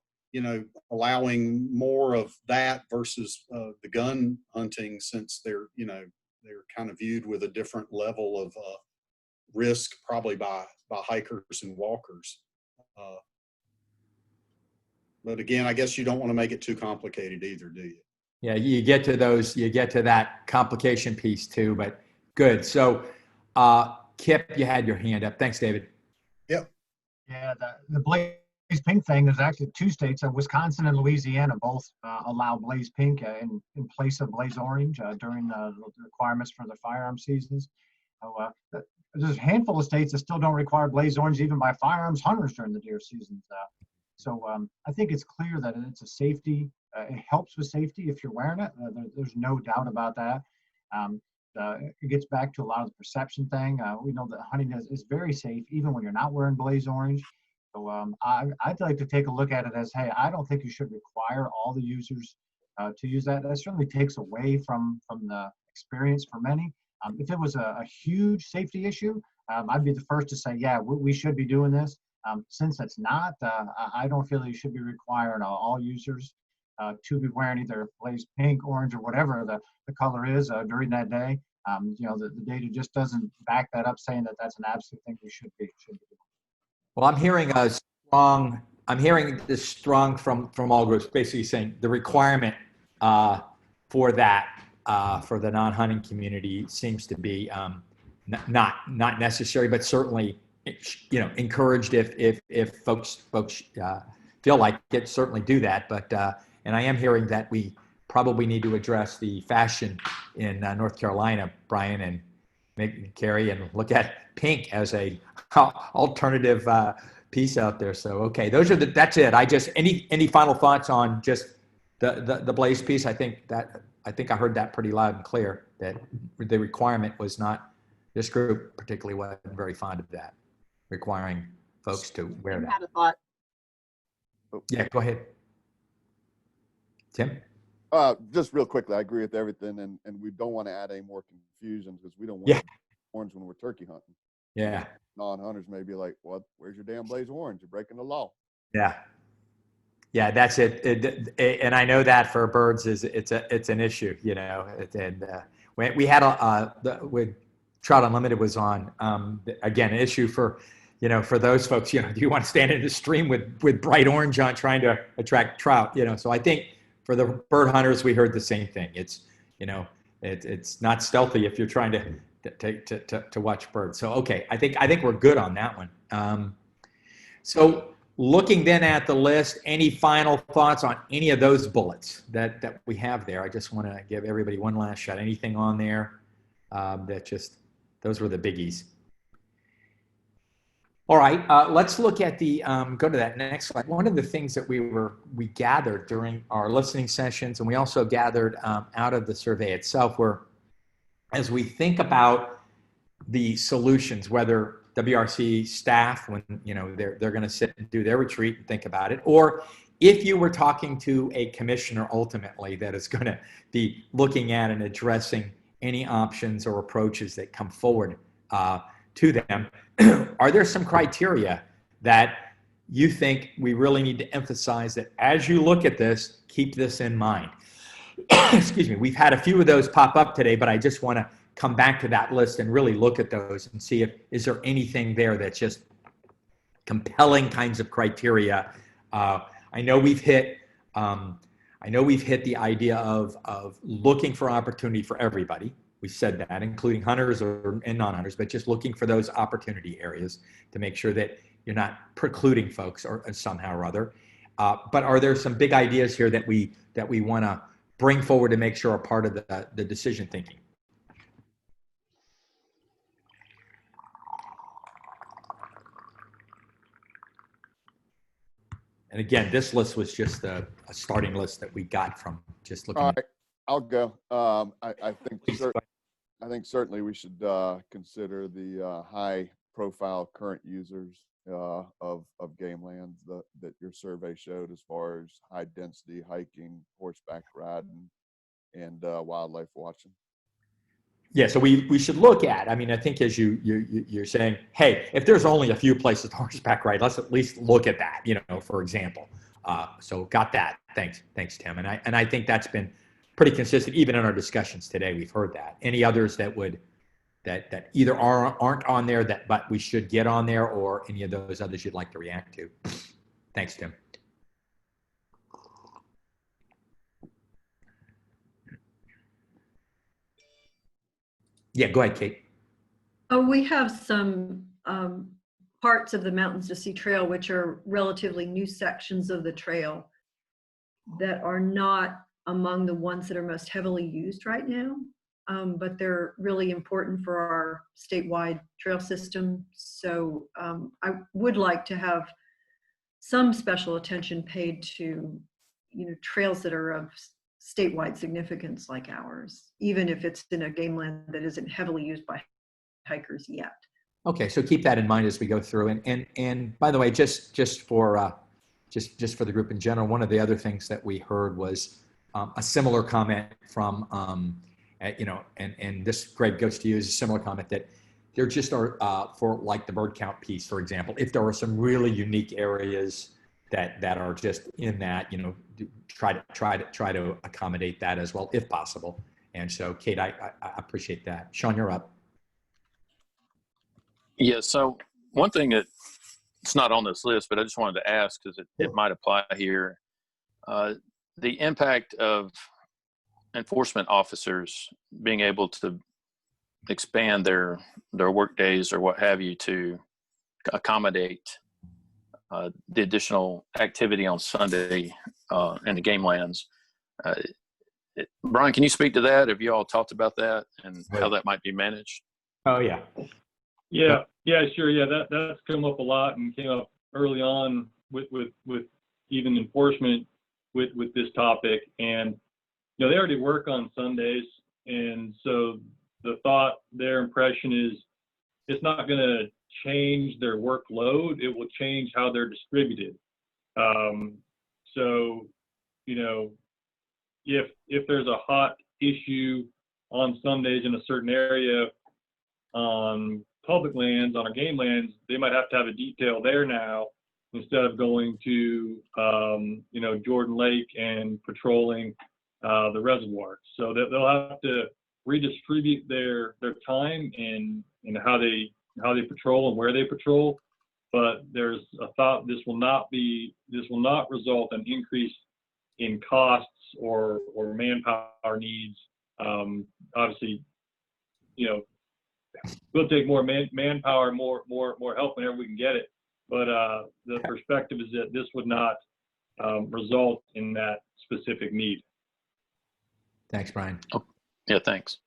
allowing more of that versus the gun hunting, since they're kind of viewed with a different level of risk, probably by hikers and walkers. But again, I guess you don't want to make it too complicated either, do you? Yeah, you get to that complication piece too, but good. So Kip, you had your hand up. Thanks, David. Yep. Yeah, the blaze Blaze Pink thing, there's actually two states, Wisconsin and Louisiana, both allow Blaze Pink in place of Blaze Orange during the requirements for the firearm seasons. So, there's a handful of states that still don't require Blaze Orange even by firearms hunters during the deer seasons. So I think it's clear that it's a safety. It helps with safety if you're wearing it. There's no doubt about that. It gets back to a lot of the perception thing. We know that hunting is very safe even when you're not wearing Blaze Orange. So I'd like to take a look at it as, hey, I don't think you should require all the users to use that. That certainly takes away from the experience for many. If it was a huge safety issue, I'd be the first to say, yeah, we should be doing this. Since it's not, I don't feel that you should be requiring all users to be wearing either Blaze Pink, orange, or whatever the color is during that day. The data just doesn't back that up, saying that that's an absolute thing we should be doing. Well, I'm hearing this strong from all groups, basically saying the requirement for that for the non-hunting community seems to be not necessary, but certainly encouraged if folks feel like it, certainly do that. But and I am hearing that we probably need to address the fashion in North Carolina, Brian and Carrie, and look at pink as a alternative piece out there. So okay, that's it. Any final thoughts on just the Blaze piece? I think I heard that pretty loud and clear, that the requirement was not, this group particularly wasn't very fond of that, requiring folks to wear that. I had a thought. Yeah, go ahead, Tim. Just real quickly, I agree with everything, and we don't want to add any more confusion because we don't want orange when we're turkey hunting. Yeah. Non-hunters may be like, "Well, where's your damn Blaze Orange? You're breaking the law." Yeah, that's it. And I know that for birds it's an issue, And we had when Trout Unlimited was on, again, an issue for those folks. Do you want to stand in the stream with bright orange on trying to attract trout? So I think for the bird hunters, we heard the same thing. It's it's not stealthy if you're trying to watch birds. So okay, I think we're good on that one. So looking then at the list, any final thoughts on any of those bullets that we have there? I just want to give everybody one last shot. Anything on there those were the biggies. All right, let's look at go to that next slide. One of the things that we gathered during our listening sessions, and we also gathered out of the survey itself, were as we think about the solutions, whether WRC staff, when they're going to sit and do their retreat and think about it, or if you were talking to a commissioner ultimately that is going to be looking at and addressing any options or approaches that come forward to them, are there some criteria that you think we really need to emphasize that as you look at this, keep this in mind? Excuse me. We've had a few of those pop up today, but I just want to come back to that list and really look at those and see is there anything there that's just compelling kinds of criteria. I know we've hit the idea of looking for opportunity for everybody. We said that, including hunters and non-hunters, but just looking for those opportunity areas to make sure that you're not precluding folks or somehow or other. But are there some big ideas here that we want to bring forward to make sure are part of the decision thinking? And again, this list was just a starting list that we got from just looking. All right, I'll go. I think certainly we should consider the high-profile current users of game lands that your survey showed, as far as high-density hiking, horseback riding, and wildlife watching. Yeah, so we should look at. I mean, I think as you're saying, hey, if there's only a few places to horseback ride, let's at least look at that. For example. So got that. Thanks, Tim. And I think that's been pretty consistent even in our discussions today. We've heard that. Any others that either aren't on there but we should get on there, or any of those others you'd like to react to? Thanks, Tim. Yeah, go ahead, Kate. Oh, we have some parts of the Mountains to Sea Trail, which are relatively new sections of the trail that are not among the ones that are most heavily used right now. But they're really important for our statewide trail system. So I would like to have some special attention paid to, trails that are of statewide significance like ours, even if it's in a game land that isn't heavily used by hikers yet. Okay, so keep that in mind as we go through. And by the way, just for the group in general, one of the other things that we heard was a similar comment from and this, Greg, goes to you, is a similar comment that there just are for like the bird count piece, for example, if there are some really unique areas that are just in that, try to accommodate that as well if possible. And so, Kate, I appreciate that. Sean, you're up. Yeah, so one thing that it's not on this list, but I just wanted to ask because it might apply here. The impact of enforcement officers being able to expand their work days or what have you to accommodate the additional activity on Sunday in the game lands. Brian, can you speak to that? Have you all talked about that and how that might be managed? Oh, yeah. Yeah, sure. Yeah, that's come up a lot and came up early on with even enforcement with this topic. And, they already work on Sundays. And so their impression is it's not going to change their workload. It will change how they're distributed. So, if there's a hot issue on Sundays in a certain area on public lands, on our game lands, they might have to have a detail there now instead of going to, Jordan Lake and patrolling the reservoir. So that they'll have to redistribute their time and how they patrol and where they patrol. But there's a thought this will not result in increase in costs or manpower needs. Obviously, we'll take more manpower, more help whenever we can get it. But the perspective is that this would not result in that specific need. Thanks, Brian. Oh, yeah, thanks.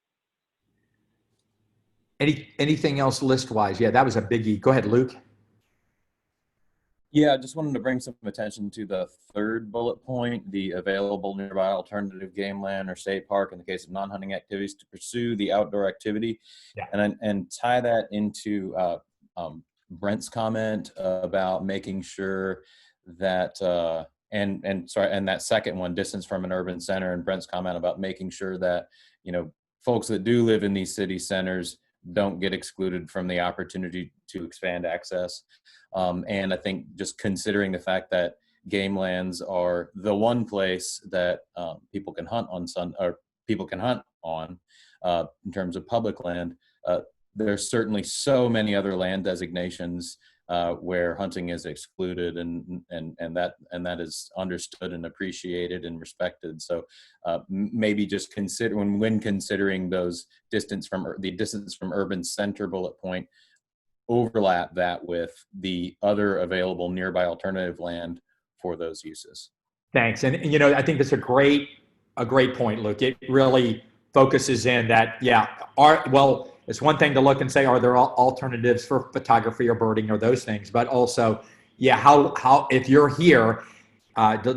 Anything else list-wise? Yeah, that was a biggie. Go ahead, Luke. Yeah, I just wanted to bring some attention to the third bullet point, the available nearby alternative game land or state park in the case of non-hunting activities to pursue the outdoor activity. Yeah. And tie that into Brent's comment about making sure that and that second one, distance from an urban center, and Brent's comment about making sure that folks that do live in these city centers don't get excluded from the opportunity to expand access. And I think just considering the fact that game lands are the one place that people can hunt on in terms of public land, there's certainly so many other land designations where hunting is excluded, and that is understood and appreciated and respected. So maybe just consider when considering those distance from urban center bullet point, overlap that with the other available nearby alternative land for those uses. Thanks. And I think that's a great point, Luke. It really focuses in that, it's one thing to look and say, are there alternatives for photography or birding or those things? But also, how if you're here,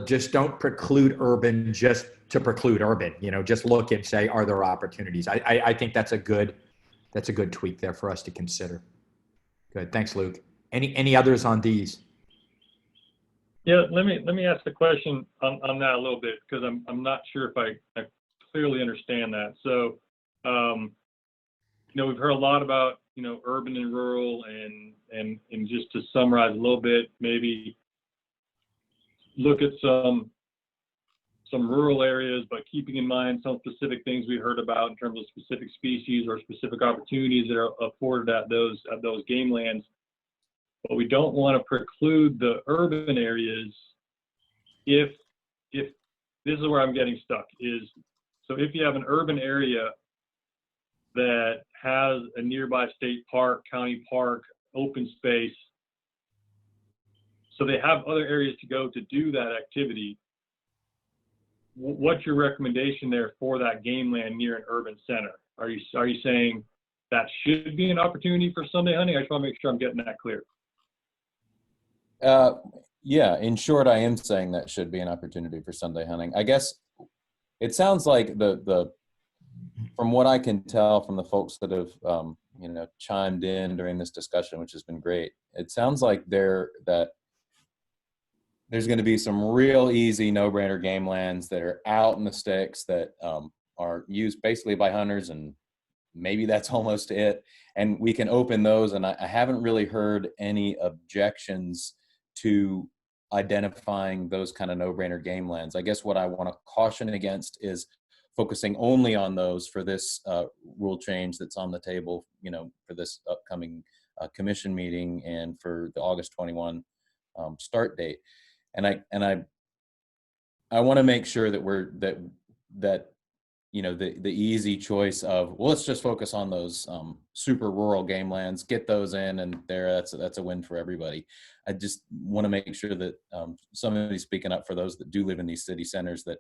just don't preclude urban just to preclude urban. Just look and say, are there opportunities? I think that's a good tweak there for us to consider. Good. Thanks, Luke. Any others on these? Yeah, let me ask the question on that a little bit, because I'm not sure if I clearly understand that. So, we've heard a lot about urban and rural, and just to summarize a little bit, maybe look at some rural areas, but keeping in mind some specific things we heard about in terms of specific species or specific opportunities that are afforded at those game lands. But we don't want to preclude the urban areas if this is where I'm getting stuck is, so if you have an urban area that has a nearby state park, county park, open space, so they have other areas to go to do that activity. What's your recommendation there for that game land near an urban center? Are you saying that should be an opportunity for Sunday hunting? I just want to make sure I'm getting that clear. Yeah, in short, I am saying that should be an opportunity for Sunday hunting. I guess it sounds like from what I can tell from the folks that have chimed in during this discussion, which has been great, it sounds like there's going to be some real easy no-brainer game lands that are out in the sticks that are used basically by hunters, and maybe that's almost it. And we can open those, and I haven't really heard any objections to identifying those kind of no-brainer game lands. I guess what I want to caution against is focusing only on those for this rule change that's on the table, for this upcoming commission meeting and for the August 21 start date. And I want to make sure that the easy choice of, well, let's just focus on those super rural game lands, get those in, and that's a win for everybody. I just want to make sure that somebody's speaking up for those that do live in these city centers that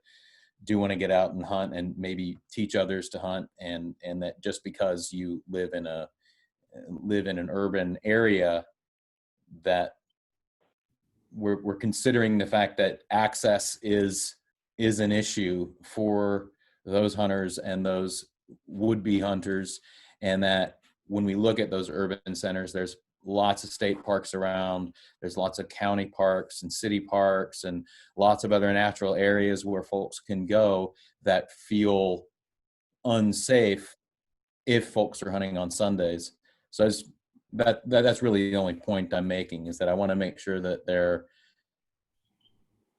do want to get out and hunt and maybe teach others to hunt, and that just because you live in an urban area, that we're considering the fact that access is an issue for those hunters and those would-be hunters, and that when we look at those urban centers, there's lots of state parks around, there's lots of county parks and city parks and lots of other natural areas where folks can go that feel unsafe if folks are hunting on Sundays. So that's really the only point I'm making, is that I want to make sure that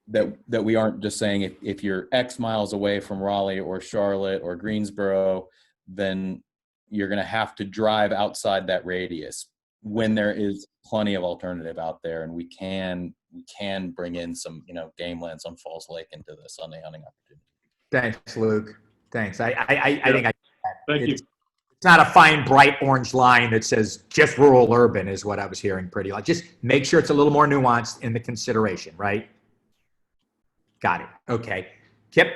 that we aren't just saying if you're X miles away from Raleigh or Charlotte or Greensboro, then you're going to have to drive outside that radius, when there is plenty of alternative out there, and we can bring in some game lands on Falls Lake into the Sunday hunting opportunity. Thanks, Luke. Thanks. I think Thank you. It's not a fine, bright orange line that says just rural urban is what I was hearing pretty like. Just make sure it's a little more nuanced in the consideration, right? Got it. Okay. Kip?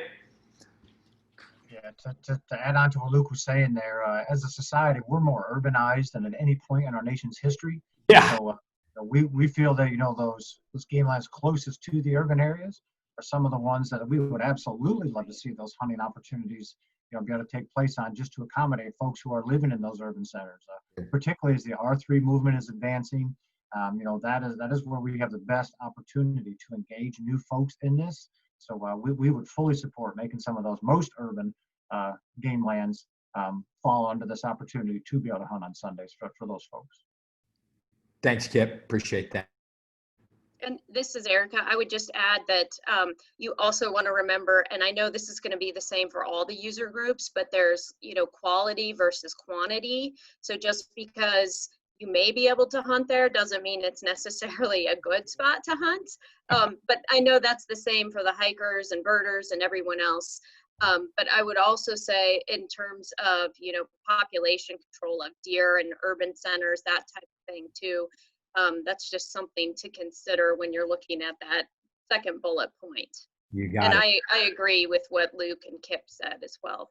Yeah, to add on to what Luke was saying there, as a society, we're more urbanized than at any point in our nation's history. Yeah. So we feel that, those game lands closest to the urban areas are some of the ones that we would absolutely love to see those hunting opportunities, be able to take place on, just to accommodate folks who are living in those urban centers. Particularly as the R3 movement is advancing, that is where we have the best opportunity to engage new folks in this. So we would fully support making some of those most urban game lands fall under this opportunity to be able to hunt on Sundays for those folks. Thanks, Kip. Appreciate that. And this is Erica. I would just add that you also want to remember, and I know this is going to be the same for all the user groups, but there's, quality versus quantity. So just because you may be able to hunt there doesn't mean it's necessarily a good spot to hunt. But I know that's the same for the hikers and birders and everyone else. But I would also say, in terms of, population control of deer and urban centers, that type of thing too, that's just something to consider when you're looking at that second bullet point. You got and it. I agree with what Luke and Kip said as well.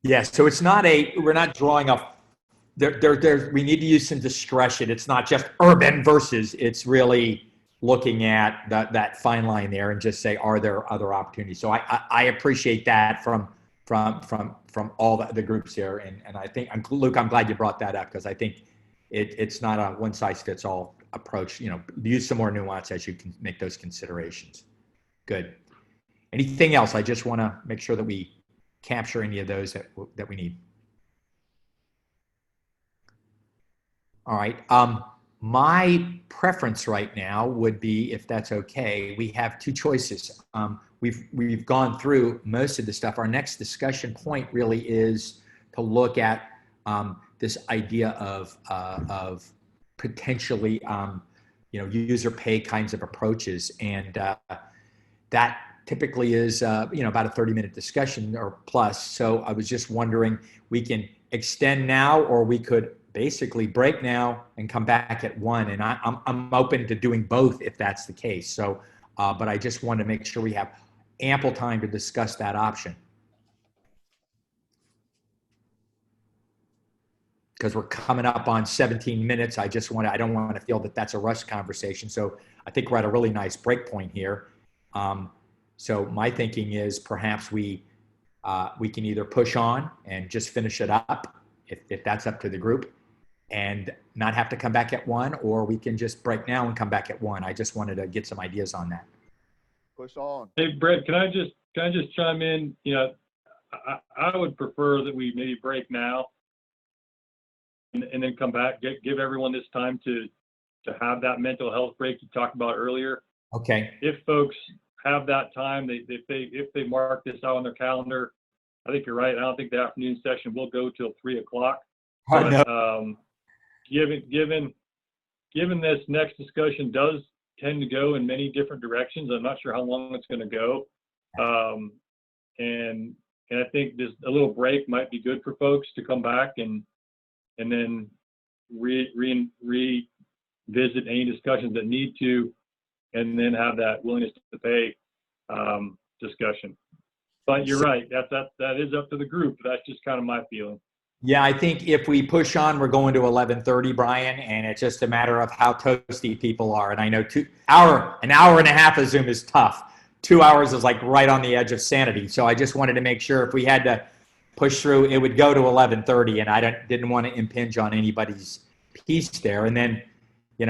Yes. So it's not we're not drawing up. We need to use some discretion. It's not just urban versus, it's really looking at that fine line there and just say, are there other opportunities? So I appreciate that from all the groups here. And I think, Luke, I'm glad you brought that up, because I think it's not a one size fits all approach. Use some more nuance as you can make those considerations. Good. Anything else? I just want to make sure that we capture any of those that we need. All right. My preference right now would be, if that's okay, we have two choices. We've gone through most of the stuff. Our next discussion point really is to look at this idea of potentially user pay kinds of approaches, and that typically is about a 30-minute discussion or plus. So I was just wondering, we can extend now, or we could basically break now and come back at 1. And I'm open to doing both if that's the case. So, but I just want to make sure we have ample time to discuss that option. Because we're coming up on 17 minutes. I don't want to feel that that's a rush conversation. So I think we're at a really nice break point here. So my thinking is perhaps we can either push on and just finish it up if that's up to the group and not have to come back at 1, or we can just break now and come back at 1. I just wanted to get some ideas on that. Push on. Hey, Brett, can I just chime in? You know, I would prefer that we maybe break now and then come back, give everyone this time to have that mental health break you talked about earlier. Okay. If folks have that time, if they mark this out on their calendar, I think you're right. I don't think the afternoon session will go till 3 o'clock. No. Given this next discussion does tend to go in many different directions, I'm not sure how long it's going to go. And I think this a little break might be good for folks to come back and then revisit any discussions that need to, and then have that willingness to pay discussion. But you're right, that is up to the group. That's just kind of my feeling. Yeah, I think if we push on, we're going to 11:30, Brian, and it's just a matter of how toasty people are. And I know an hour and a half of Zoom is tough. 2 hours is like right on the edge of sanity. So I just wanted to make sure if we had to push through, it would go to 11:30, and I didn't want to impinge on anybody's peace there. And then,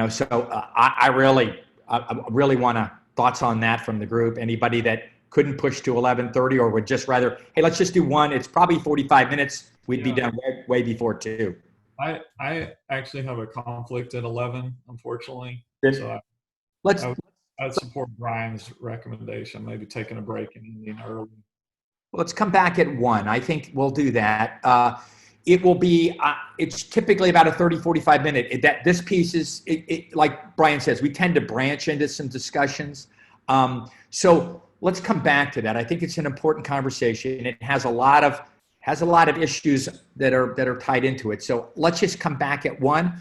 so I really want thoughts on that from the group. Anybody that couldn't push to 11:30 or would just rather, hey, let's just do 1. It's probably 45 minutes. We'd be done way before 2. I actually have a conflict at 11, unfortunately. So I'd support Brian's recommendation, maybe taking a break and ending early. Let's come back at 1. I think we'll do that. It will be, it's typically about a 30, 45 minute. This piece is, like Brian says, we tend to branch into some discussions. So let's come back to that. I think it's an important conversation. It has a lot of issues that are tied into it. So let's just come back at 1.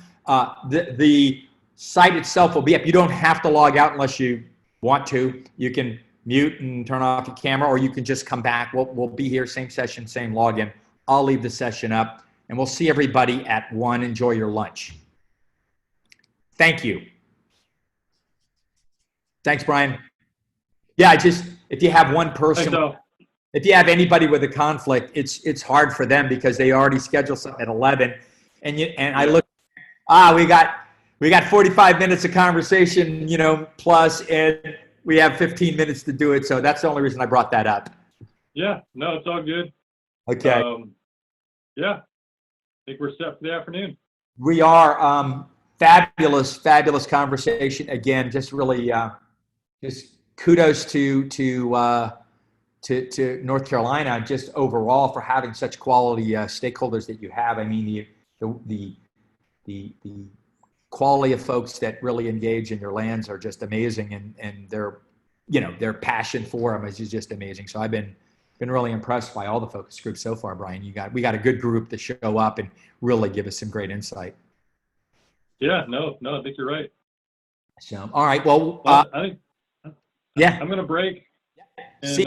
The site itself will be up. You don't have to log out unless you want to. You can mute and turn off your camera, or you can just come back. We'll be here, same session, same login. I'll leave the session up, and we'll see everybody at 1. Enjoy your lunch. Thank you. Thanks, Brian. Yeah, if you have one person, if you have anybody with a conflict, it's hard for them because they already scheduled something at 11, and I look, we got 45 minutes of conversation, plus, and we have 15 minutes to do it. So that's the only reason I brought that up. Yeah, no, it's all good. Okay. Yeah, I think we're set for the afternoon. We are. Fabulous conversation. Again, just really, just kudos to North Carolina, just overall for having such quality stakeholders that you have. I mean, the quality of folks that really engage in your lands are just amazing, and their passion for them is just amazing. So I've been really impressed by all the focus groups so far, Brian. We got a good group to show up and really give us some great insight. Yeah, no, I think you're right. So, all right, well, I think yeah, I'm going to break, and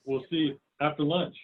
we'll see after lunch.